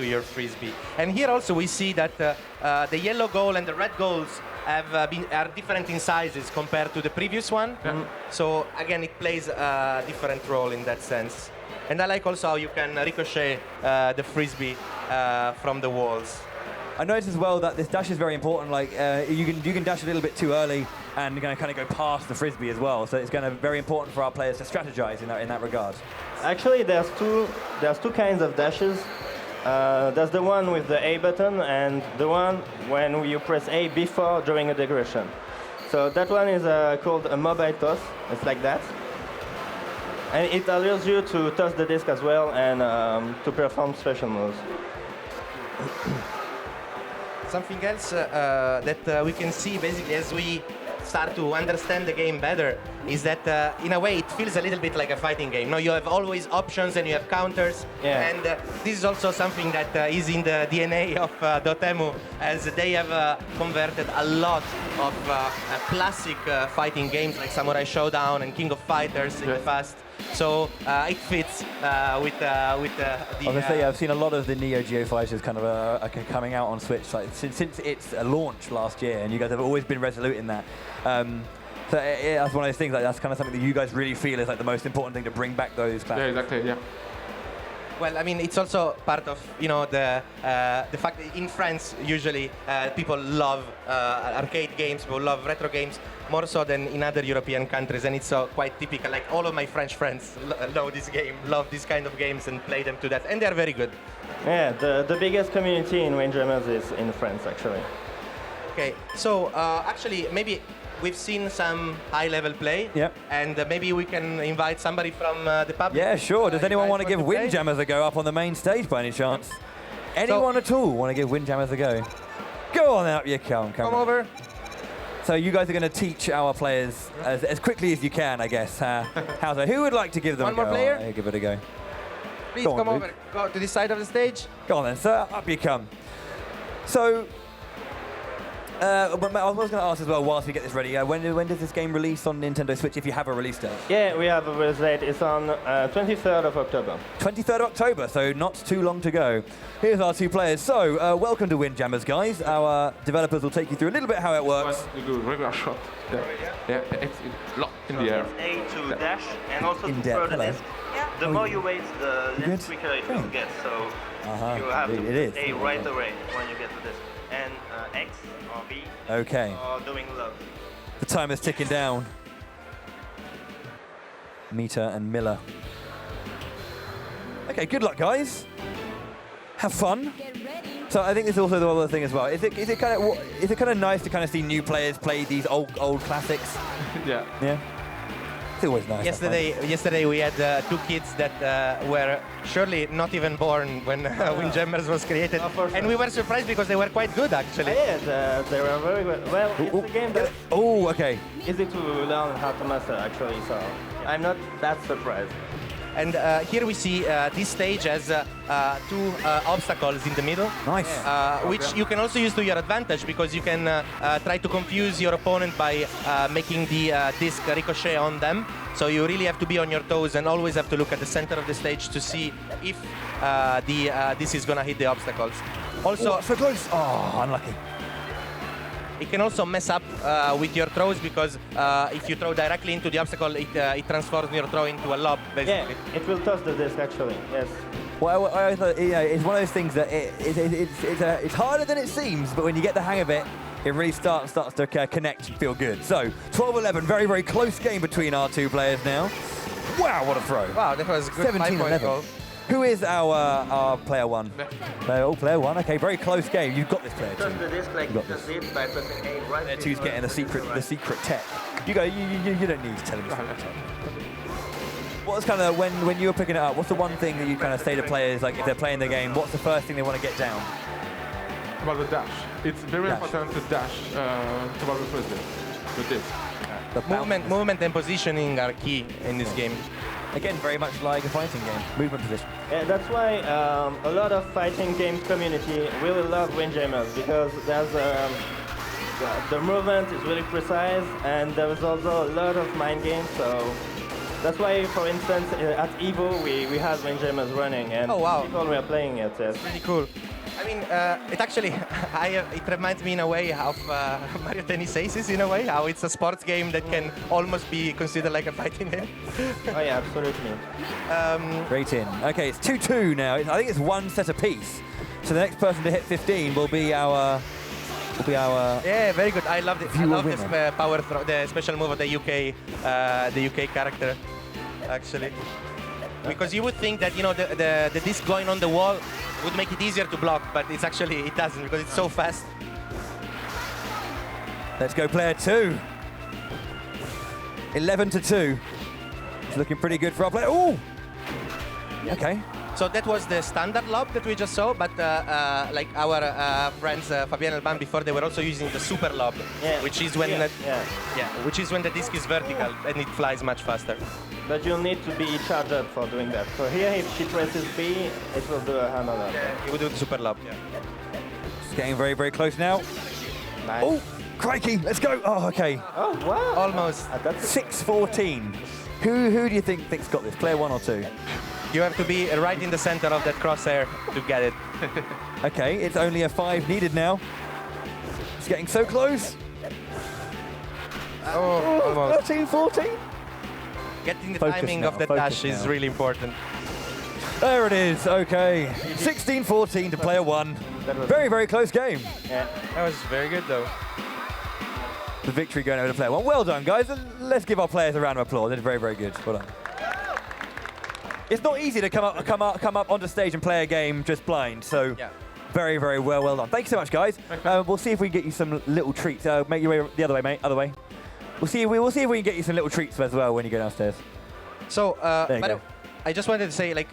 your frisbee. And here also we see that the yellow goal and the red goals are different in sizes compared to the previous one. Yeah. So again, it plays a different role in that sense. And I like also how you can ricochet the frisbee from the walls. I noticed as well that this dash is very important. Like you can dash a little bit too early, and you're going to kind of go past the frisbee as well. So it's going to be very important for our players to strategize in that regard. Actually, there's two kinds of dashes. There's the one with the A button and the one when you press A before drawing a digression. So that one is called a mobile toss. It's like that. And it allows you to toss the disc as well and to perform special moves. Something else that we can see basically as we start to understand the game better is that in a way it feels a little bit like a fighting game. Now you have always options and you have counters, and this is also something that is in the DNA of Dotemu, as they have converted a lot of classic fighting games like Samurai Showdown and King of Fighters in the past. So it fits with the. Obviously, I've seen a lot of the Neo Geo fighters kind of coming out on Switch like since its launch last year, and you guys have always been resolute in that. So that's one of those things. Like that's kind of something that you guys really feel is like the most important thing to bring back those classics. Yeah, exactly. Yeah. Well, I mean, it's also part of the fact that in France usually people love arcade games, people love retro games more so than in other European countries, and it's quite typical. Like all of my French friends know this game, love these kind of games, and play them to death, and they're very good. Yeah, the biggest community in Windjammers is in France, actually. Okay, so actually maybe we've seen some high-level play, and maybe we can invite somebody from the public. Yeah, sure. Does anyone want to give Windjammers a go up on the main stage by any chance? Anyone at all want to give Windjammers a go? Go on up, you come over. So you guys are going to teach our players as quickly as you can, I guess. How's that? Who would like to give them One a go? more player? I'll give it a go. Please Go on, come Luke. over. Go to this side of the stage. Go on then, sir. Up you come. So, but I was going to ask as well, whilst we get this ready, when does this game release on Nintendo Switch, if you have a release date? Yeah, we have a release date. It's on 23rd of October. 23rd of October, so not too long to go. Here's our two players. So, welcome to Windjammers, guys. Our developers will take you through a little bit how it works. You do regular shot. Yeah, it's locked in the air. A to dash and also In to depth, throw the hello. disc. The more you wait, the less quicker it will get. So you have to it is. A right away when you get to this. And X or B Okay. or doing love. The timer's ticking down. Meter and Miller. Okay, good luck, guys. Have fun. So I think there's also the other thing as well. Is it kind of nice to kind of see new players play these old classics? Yeah. Yeah. It's always nice. Yesterday we had 2 kids that were surely not even born when Windjammers was created, and we were surprised because they were quite good actually. Yeah, they were very good. Well, it's a game that's okay. easy to learn how to master actually, so I'm not that surprised. And here we see this stage has two obstacles in the middle. Nice. Which you can also use to your advantage because you can try to confuse your opponent by making the disc ricochet on them. So you really have to be on your toes and always have to look at the center of the stage to see if this is going to hit the obstacles. Also, so close. Oh, unlucky. It can also mess up with your throws because if you throw directly into the obstacle, it transforms your throw into a lob, basically. Yeah, it will toss the disc, actually, yes. Well, it's one of those things that it's harder than it seems, but when you get the hang of it, it really starts to connect and feel good. So, 12-11, very, very close game between our two players now. Wow, what a throw. Wow, that was a good 5-point goal. Who is our player one? Player one. Okay, very close game. You've got this player two. The disc like you just did by pressing A right. Player two's getting the secret tech. You go. You don't need to tell him the secret tech. What's kind of when you were picking it up? What's the one thing that you kind of say to players, like if they're playing the game? What's the first thing they want to get down? About the dash. It's very important to dash towards the first disc. With this. Movement and positioning are key in this game. Again, very much like a fighting game, movement position. Yeah, that's why a lot of fighting game community really love Windjammers because there's the movement is really precise and there is also a lot of mind games. So that's why, for instance, at Evo we had Windjammers running and people were playing it. Yes. Pretty cool. I mean, it actually, it reminds me in a way of Mario Tennis Aces in a way, how it's a sports game that can almost be considered like a fighting game. Oh yeah, absolutely. Great in. Okay, it's 2-2 now. I think it's one set apiece. So the next person to hit 15 will be our. Yeah, very good. I love it. I love this winner. power throw, the special move of the UK character, actually. Because you would think that the disc going on the wall would make it easier to block, but it doesn't because it's so fast. Let's go, player two. 11-2. It's looking pretty good for our player. Ooh. Okay. So that was the standard lob that we just saw, but like our friends Fabian and Alban before, they were also using the super lob, which is when which is when the disc is vertical and it flies much faster. But you'll need to be charged up for doing that. So here, if she presses B, it will do a hammer lob. Yeah, it will do the super lob. Yeah. It's getting very, very close now. Nice. Oh, crikey, let's go. Oh, okay. Oh, wow. Almost. 6-14. Who do you think's got this? Player one or two? You have to be right in the center of that crosshair to get it. Okay, it's only a 5 needed now. It's getting so close. Almost. 13-14. Getting the timing of the dash is really important. There it is, okay. 16-14 to player one. Very, very close game. Yeah, that was very good though. The victory going over to player one. Well done, guys. Let's give our players a round of applause. They're very, very good. Well done. It's not easy to come up onto stage and play a game just blind, so very, very well done. Thanks so much, guys. We'll see if we can get you some little treats. Make your way the other way, mate. Other way. We'll see if we can get you some little treats as well when you go downstairs. So, I just wanted to say, like,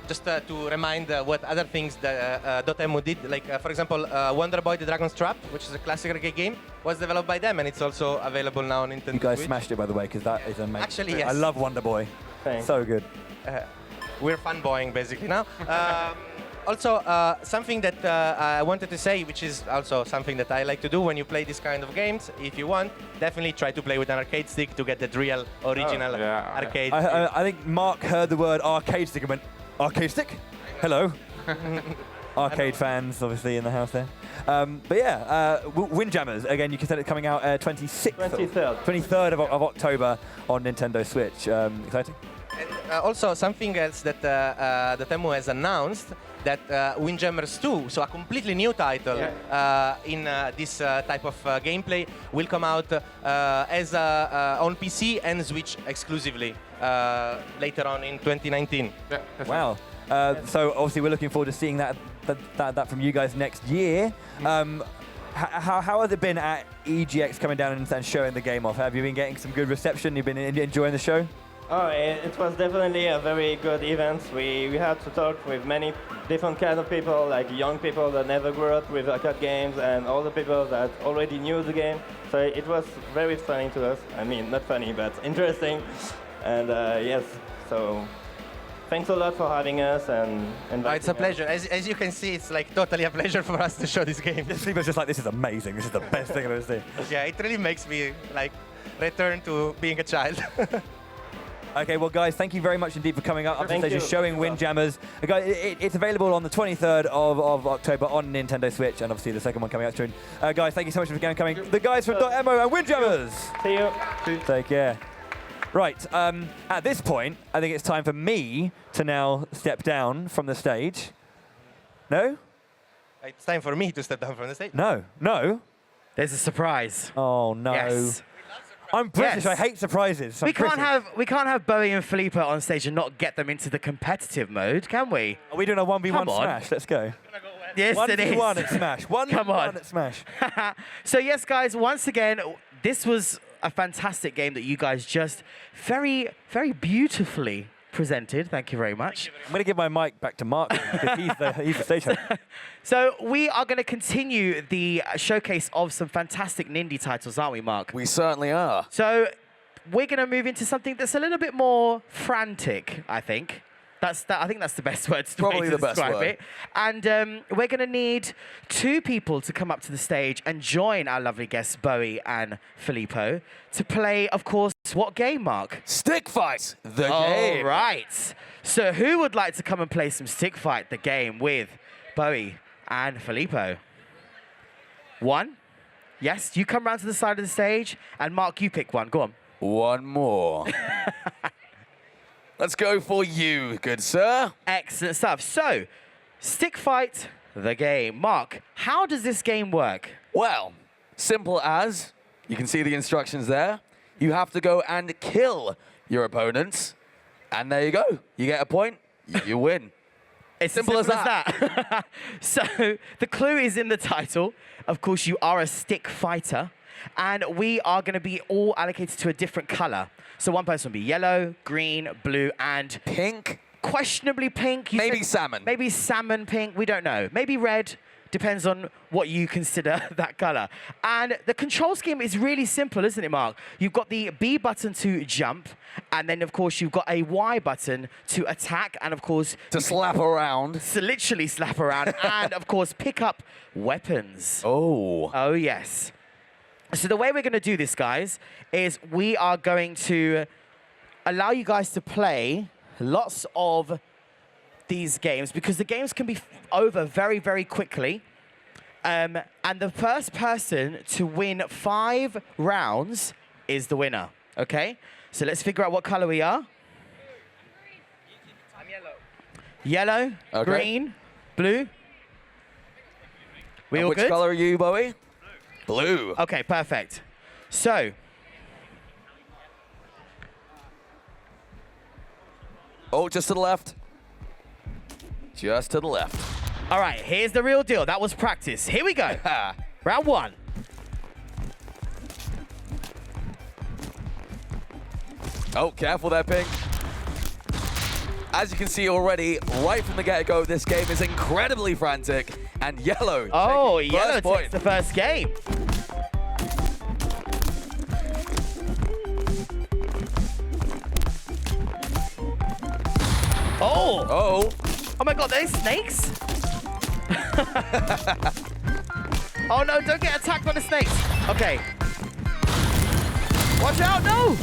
just to remind what other things the Dotemu did. Like, for example, Wonder Boy: The Dragon's Trap, which is a classic arcade game, was developed by them, and it's also available now on NintendoSwitch. You guys smashed it, by the way, because that is amazing. Actually, yes. I love Wonder Boy. Thanks. So good. We're fanboying basically now. Also, something that I wanted to say, which is also something that I like to do when you play this kind of games, if you want, definitely try to play with an arcade stick to get the real, original arcade. I think Mark heard the word arcade stick and went, arcade stick? Hello. Arcade fans, obviously, in the house there. But yeah, Windjammers, again, you said it's coming out 23rd of October on NintendoSwitch. Exciting? And also, something else that Dotemu has announced, that Windjammers 2, so a completely new title in this type of gameplay, will come out as on PC and Switch exclusively later on in 2019. Yeah, wow. So obviously we're looking forward to seeing that from you guys next year. How has it been at EGX coming down and showing the game off? Have you been getting some good reception? You've been enjoying the show? Oh, it was definitely a very good event. We had to talk with many different kind of people, like young people that never grew up with arcade games and all the people that already knew the game. So it was very funny to us. I mean, not funny, but interesting. And yes, so thanks a lot for having us and It's a pleasure. As you can see, it's like totally a pleasure for us to show this game. Sleeper's just like, this is amazing. This is the best thing I've ever seen. Yeah, it really makes me like return to being a child. Okay, well, guys, thank you very much indeed for coming up on stage and showing Thank Windjammers. Guys, it's available on the 23rd of October on Nintendo Switch, and obviously the second one coming out soon. Guys, thank you so much for coming. The guys from .mo and Windjammers. See you. Take care. Right, at this point, I think it's time for me to now step down from the stage. No? It's time for me to step down from the stage. No, no. There's a surprise. Oh, no. Yes. I'm British. Yes. I hate surprises. We can't have Bowie and Felipe on stage and not get them into the competitive mode, can we? Are we doing a 1v1 Come on. smash? Let's go. Yes, it is. 1v1 at Smash. 1v1 at Smash. So yes, guys, once again, this was a fantastic game that you guys just very, very beautifully presented. Thank you very much. I'm going to give my mic back to Mark because he's the stage host. So we are going to continue the showcase of some fantastic Nindie titles, aren't we, Mark? We certainly are. So we're going to move into something that's a little bit more frantic, I think. I think that's the best word to Probably the best describe word. it. And we're going to need 2 people to come up to the stage and join our lovely guests, Bowie and Filippo, to play, of course, what game, Mark? Stick Fight, the All game. right. So who would like to come and play some Stick Fight, the game, with Bowie and Filippo? 1? Yes, you come round to the side of the stage, and Mark, you pick one. Go on. One more. Let's go for you, good sir. Excellent stuff. So, Stick Fight, the game. Mark, how does this game work? Well, simple as, you can see the instructions there. You have to go and kill your opponents. And there you go. You get a point, you win. It's simple as that. So, the clue is in the title. Of course, you are a stick fighter. And we are going to be all allocated to a different color. So one person will be yellow, green, blue, and pink. Questionably pink. Maybe salmon. Maybe salmon pink. We don't know. Maybe red. Depends on what you consider that color. And the control scheme is really simple, isn't it, Mark? You've got the B button to jump, and then, of course, you've got a Y button to attack, and, of course... to slap around. To literally slap around, and, of course, pick up weapons. Oh. Oh, yes. So the way we're going to do this, guys, is we are going to allow you guys to play lots of these games because the games can be over very, very quickly. And the first person to win 5 rounds is the winner, okay? So let's figure out what color we are. I'm yellow. Yellow, okay. Green, blue. We and all which good? color are you, Bowie? Blue. Okay, perfect. So. Oh, just to the left. Just to the left. All right, here's the real deal. That was practice. Here we go. Round 1. Oh, careful there, Pink. As you can see already, right from the get-go, this game is incredibly frantic. And yellow. Oh, yellow point. takes the first game. Oh. Oh. Oh my God, there's snakes? Oh no, don't get attacked by the snakes. Okay. Watch out, no!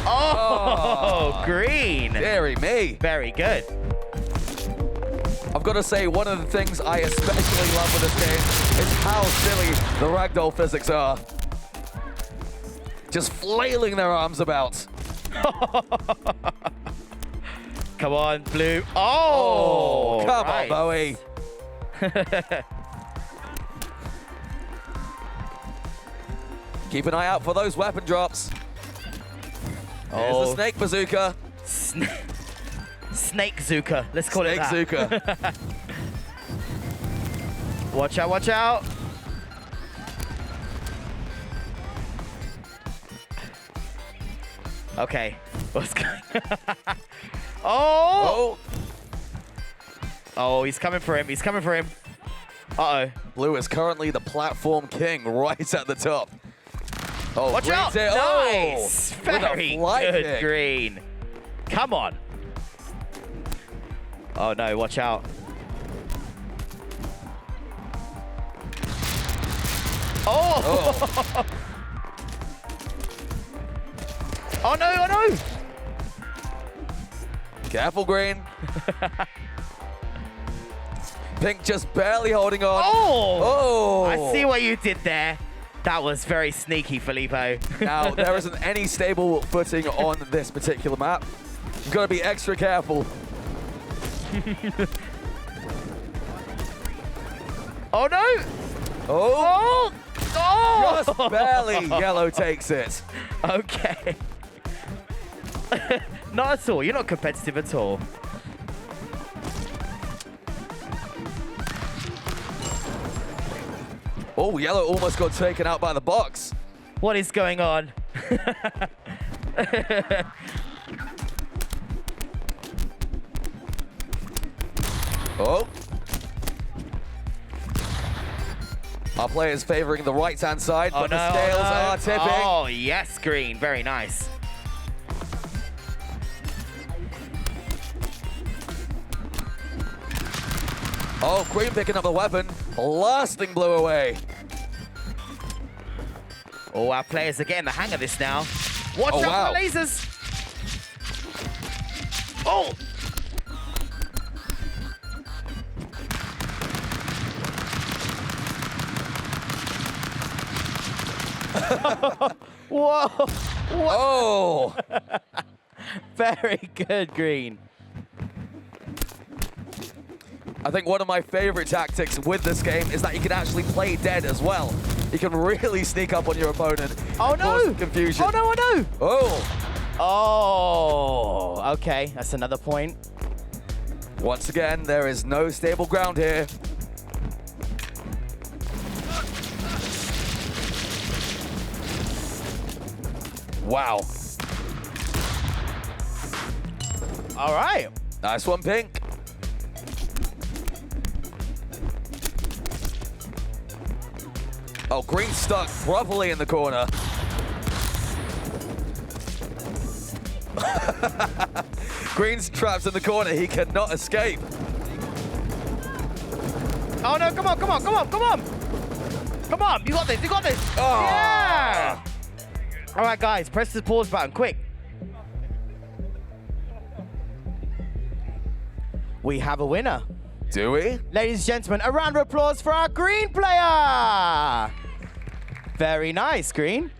Oh, green. Dearie me. Very good. I've got to say, one of the things I especially love with this game is how silly the ragdoll physics are. Just flailing their arms about. Come on, blue. Oh, come on, Bowie. Keep an eye out for those weapon drops. There's the snake bazooka. Snake Zuka. Let's call it that. Snake Zuka. Watch out, watch out. Okay. What's going on? Oh! Oh, he's coming for him. He's coming for him. Uh-oh. Blue is currently the platform king right at the top. Oh, Watch out! Green's it. Nice! Oh, with a Very fly good, kick. Green. Come on. Oh no, watch out. Oh! Oh no, oh no! Careful, Green. Pink just barely holding on. Oh! Oh! I see what you did there. That was very sneaky, Filippo. Now, there isn't any stable footing on this particular map. You've got to be extra careful. Oh no! Oh! Oh! Just barely. Yellow takes it. Okay. Not at all. You're not competitive at all. Oh, yellow almost got taken out by the box. What is going on? Oh. Our players favoring the right-hand side, but the scales are tipping. Oh, yes, Green. Very nice. Oh, Green picking up the weapon. Blasting blue away. Oh, our players are getting the hang of this now. Watch out wow. for the lasers. Oh! Whoa! Oh! Very good, Green. I think one of my favorite tactics with this game is that you can actually play dead as well. You can really sneak up on your opponent. Oh and cause no! confusion. Oh no, oh no! Oh! Oh! Okay, that's another point. Once again, there is no stable ground here. Wow. All right. Nice one, Pink. Oh, Green stuck properly in the corner. Green's trapped in the corner. He cannot escape. Oh no, come on, come on, come on, come on! Come on, you got this, you got this! Oh. Yeah! All right, guys, press the pause button, quick. We have a winner. Do we? Ladies and gentlemen, a round of applause for our Green player! Very nice, Green.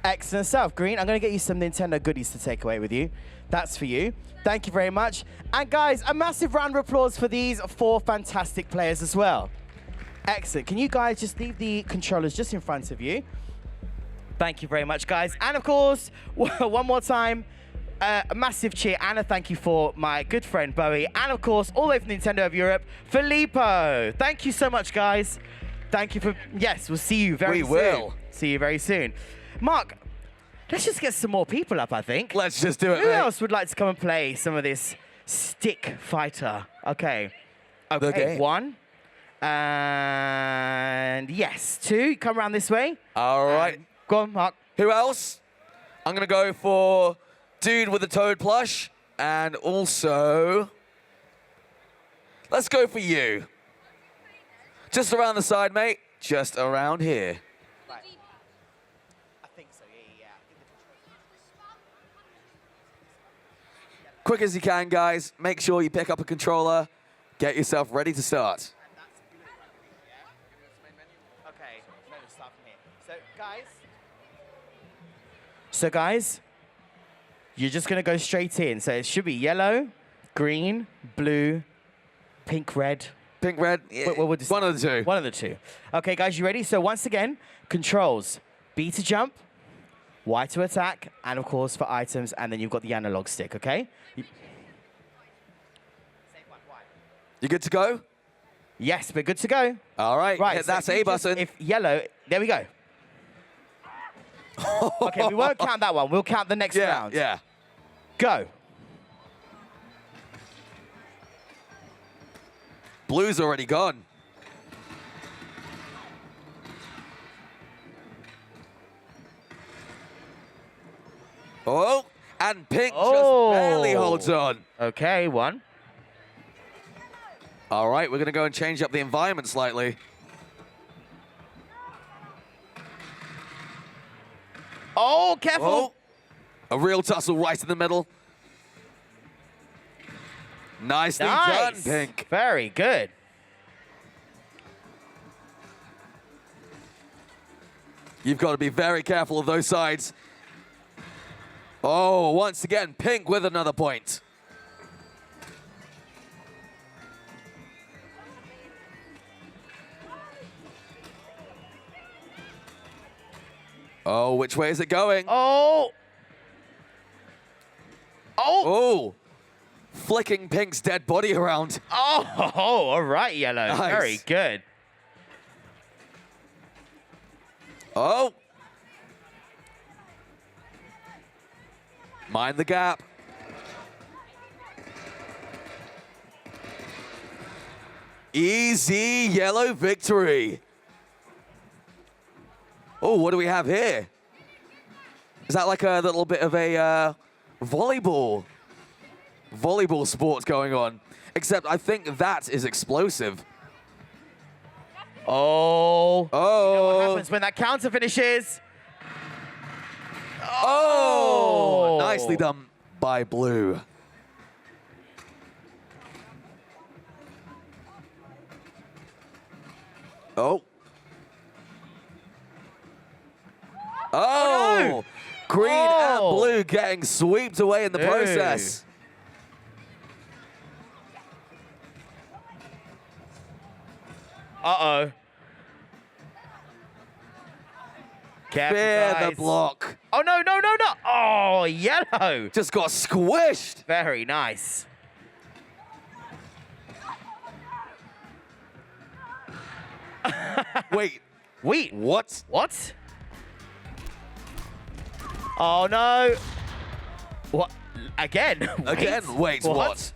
Excellent stuff, Green. I'm going to get you some Nintendo goodies to take away with you. That's for you. Thank you very much. And guys, a massive round of applause for these 4 fantastic players as well. Excellent. Can you guys just leave the controllers just in front of you? Thank you very much, guys. And of course, one more time, a massive cheer and a thank you for my good friend Bowie, and of course, all the way from Nintendo of Europe, Filippo. Thank you so much, guys. Thank you for, yes, we'll see you very soon. We will. See you very soon. Mark, let's just get some more people up, I think. Let's just do it, Who mate. else would like to come and play some of this stick fighter? Okay. Okay, 1. And yes, 2. Come around this way. All right. Go on, Mark. Who else? I'm going to go for Dude with the Toad plush. And also, let's go for you. Just around the side, mate. Just around here. Right. I think so, yeah. Quick as you can, guys. Make sure you pick up a controller. Get yourself ready to start. Okay, let's start from here. So, guys, you're just going to go straight in. So it should be yellow, green, blue, pink, red. Pink, red, We'll decide. one of the 2. One of the 2. Okay, guys, you ready? So once again, controls. B to jump, Y to attack, and of course for items, and then you've got the analog stick, okay? You good to go? Yes, we're good to go. All right, Right, hit so that if you A just- button. If yellow, there we go. Okay, we won't count that one. We'll count the next round. Yeah. Go. Blue's already gone. Oh, and Pink Oh. just barely holds on. Okay, one. All right, we're going to go and change up the environment slightly. Oh, careful. Oh, a real tussle right in the middle. Nicely done, Pink. Very good. You've got to be very careful of those sides. Oh, once again, Pink with another point. Oh, which way is it going? Oh. Oh. Oh. Flicking Pink's dead body around. Oh, all right, Yellow. Nice. Very good. Oh. Mind the gap. Easy Yellow victory. Oh, what do we have here? Is that like a little bit of a volleyball sports going on? Except I think that is explosive. Oh. Oh. You know what happens when that counter finishes? Oh. Nicely done by Blue. Oh. Oh, no. Green and Oh. blue getting swept away in the Hey. process. Uh-oh. Careful, Fear the guys. block. Oh, no, no, no, no. Oh, Yellow. Just got squished. Very nice. Wait. Wait. What? What? Oh, no. What? Again? Again? Wait, what?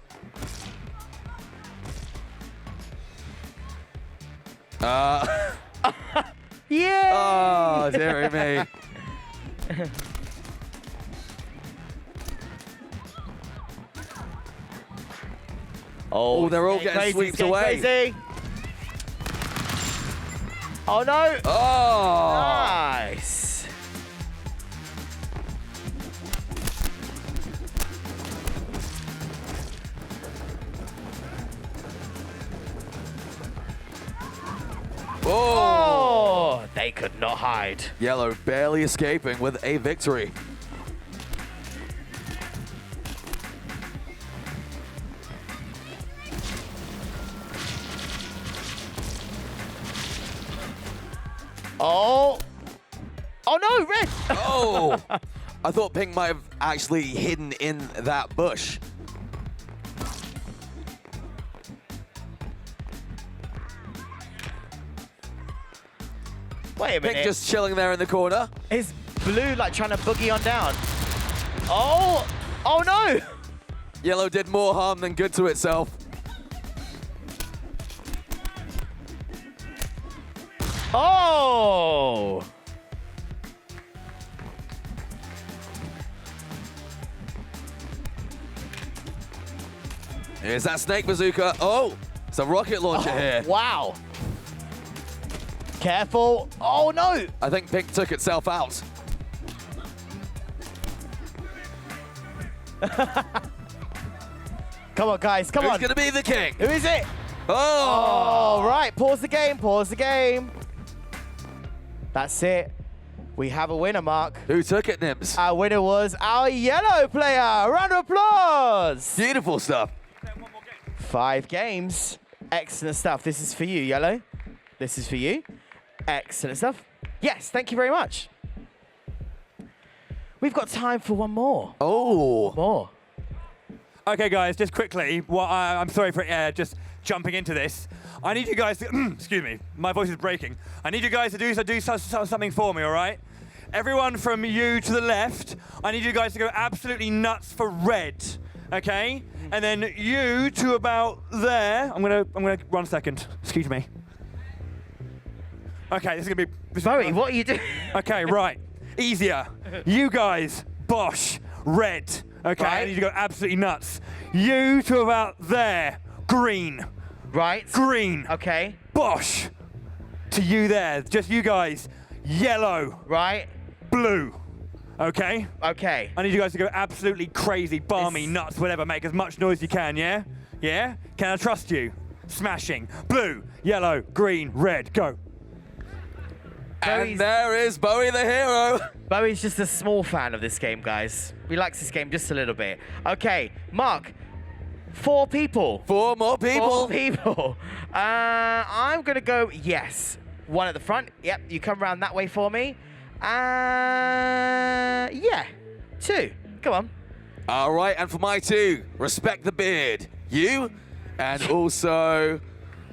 Yeah. Oh, dearie me. Oh, they're all getting swept away. Crazy. Oh, no. Oh. Nice. Oh, they could not hide. Yellow barely escaping with a victory. Oh. Oh, no, red. Oh. I thought Pink might have actually hidden in that bush. Wait a minute. Pink just chilling there in the corner. Is blue like trying to boogie on down? Oh. Oh, no. Yellow did more harm than good to itself. Oh. Here's that snake bazooka. Oh, it's a rocket launcher here. Wow. Careful. Oh, no. I think Pink took itself out. Come on, guys. Come Who's on. going to be the king? Who is it? Oh. Oh, right. Pause the game. Pause the game. That's it. We have a winner, Mark. Who took it, Nims? Our winner was our yellow player. A round of applause. Beautiful stuff. 5 games. Excellent stuff. This is for you, Yellow. This is for you. Excellent stuff. Yes, thank you very much. We've got time for one more. Oh. One more. Okay, guys, just quickly, I'm sorry for just jumping into this. I need you guys to, excuse me, my voice is breaking. I need you guys to do something for me, all right? Everyone from you to the left, I need you guys to go absolutely nuts for red, okay? And then you to about there. I'm gonna 1 second. Excuse me. Okay, Zoe, what are you doing? Okay, right. Easier. You guys, bosh. red. Okay, Right. I need you to go absolutely nuts. You to about there, green. Right. Green. Okay. Bosh. To you there, just you guys, yellow. Right. Blue. Okay? Okay. I need you guys to go absolutely crazy, balmy, nuts, whatever, make as much noise you can, yeah? Yeah? Can I trust you? Smashing. Blue, yellow, green, red, go. And there is Bowie the hero. Bowie's just a small fan of this game, guys. He likes this game just a little bit. Okay, Mark, 4 people. 4 more people. 4 people. I'm going to go yes. 1 at the front. Yep, you come around that way for me. Yeah, 2. Come on. All right, and for my 2, respect the beard. You, and also,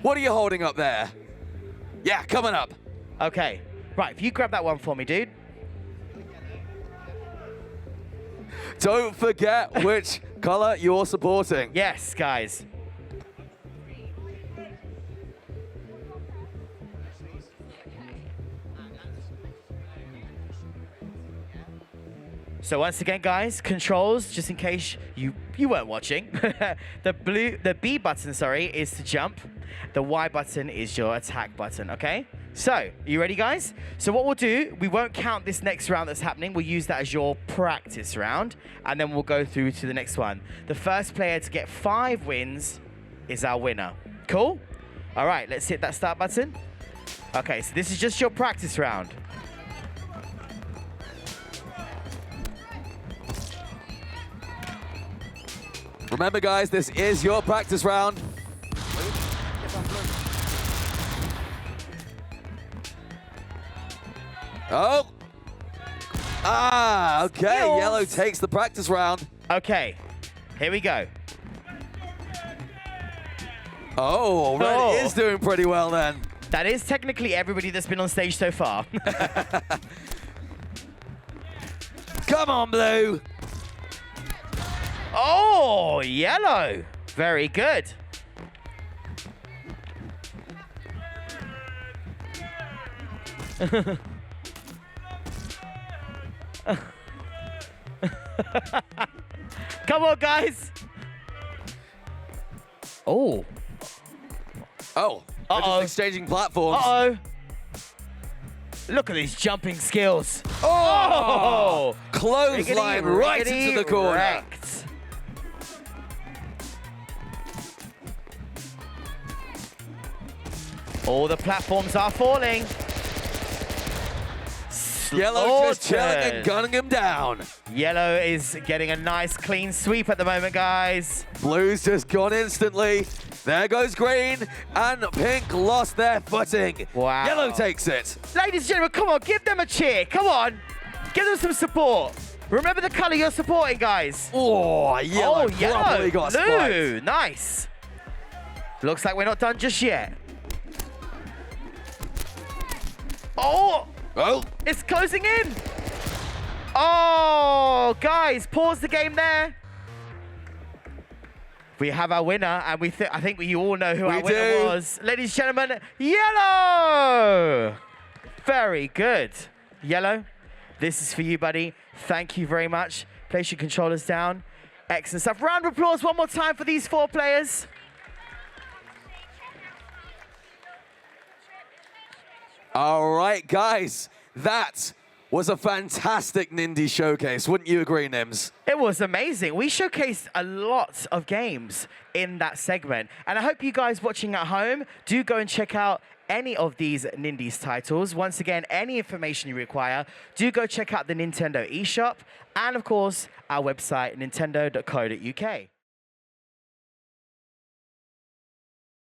what are you holding up there? Yeah, coming up. Okay, right, if you grab that one for me, dude. Don't forget which color you're supporting. Yes, guys. So once again, guys, controls, just in case you weren't watching. The B button, sorry, is to jump. The Y button is your attack button, okay? So, are you ready, guys? So what we'll do, we won't count this next round that's happening. We'll use that as your practice round, and then we'll go through to the next one. The first player to get 5 wins is our winner. Cool? All right, let's hit that start button. Okay, so this is just your practice round. Remember, guys, this is your practice round. Oh. Ah, okay. Skills. Yellow takes the practice round. Okay, here we go. Oh, Red is doing pretty well then. That is technically everybody that's been on stage so far. Come on, Blue. Oh, yellow. Very good. Come on, guys. Oh. Oh, they're just exchanging platforms. Uh-oh. Look at these jumping skills. Oh! Clothesline right into the corner. Wrecked. All the platforms are falling. Yellow just chilling and gunning him down. Yellow is getting a nice clean sweep at the moment, guys. Blue's just gone instantly. There goes green, and pink lost their footing. Wow. Yellow takes it. Ladies and gentlemen, come on, give them a cheer. Come on. Give them some support. Remember the color you're supporting, guys. Oh, yellow probably got Blue, spiked. nice. Looks like we're not done just yet. Oh, it's closing in. Oh, guys, pause the game there. We have our winner, and I think we all know who our winner was. Ladies and gentlemen, Yellow. Very good. Yellow, this is for you, buddy. Thank you very much. Place your controllers down. Excellent stuff. Round of applause one more time for these 4 players. All right, guys, that was a fantastic Nindies showcase. Wouldn't you agree, Nims? It was amazing. We showcased a lot of games in that segment. And I hope you guys watching at home do go and check out any of these Nindies titles. Once again, any information you require, do go check out the Nintendo eShop and, of course, our website, nintendo.co.uk.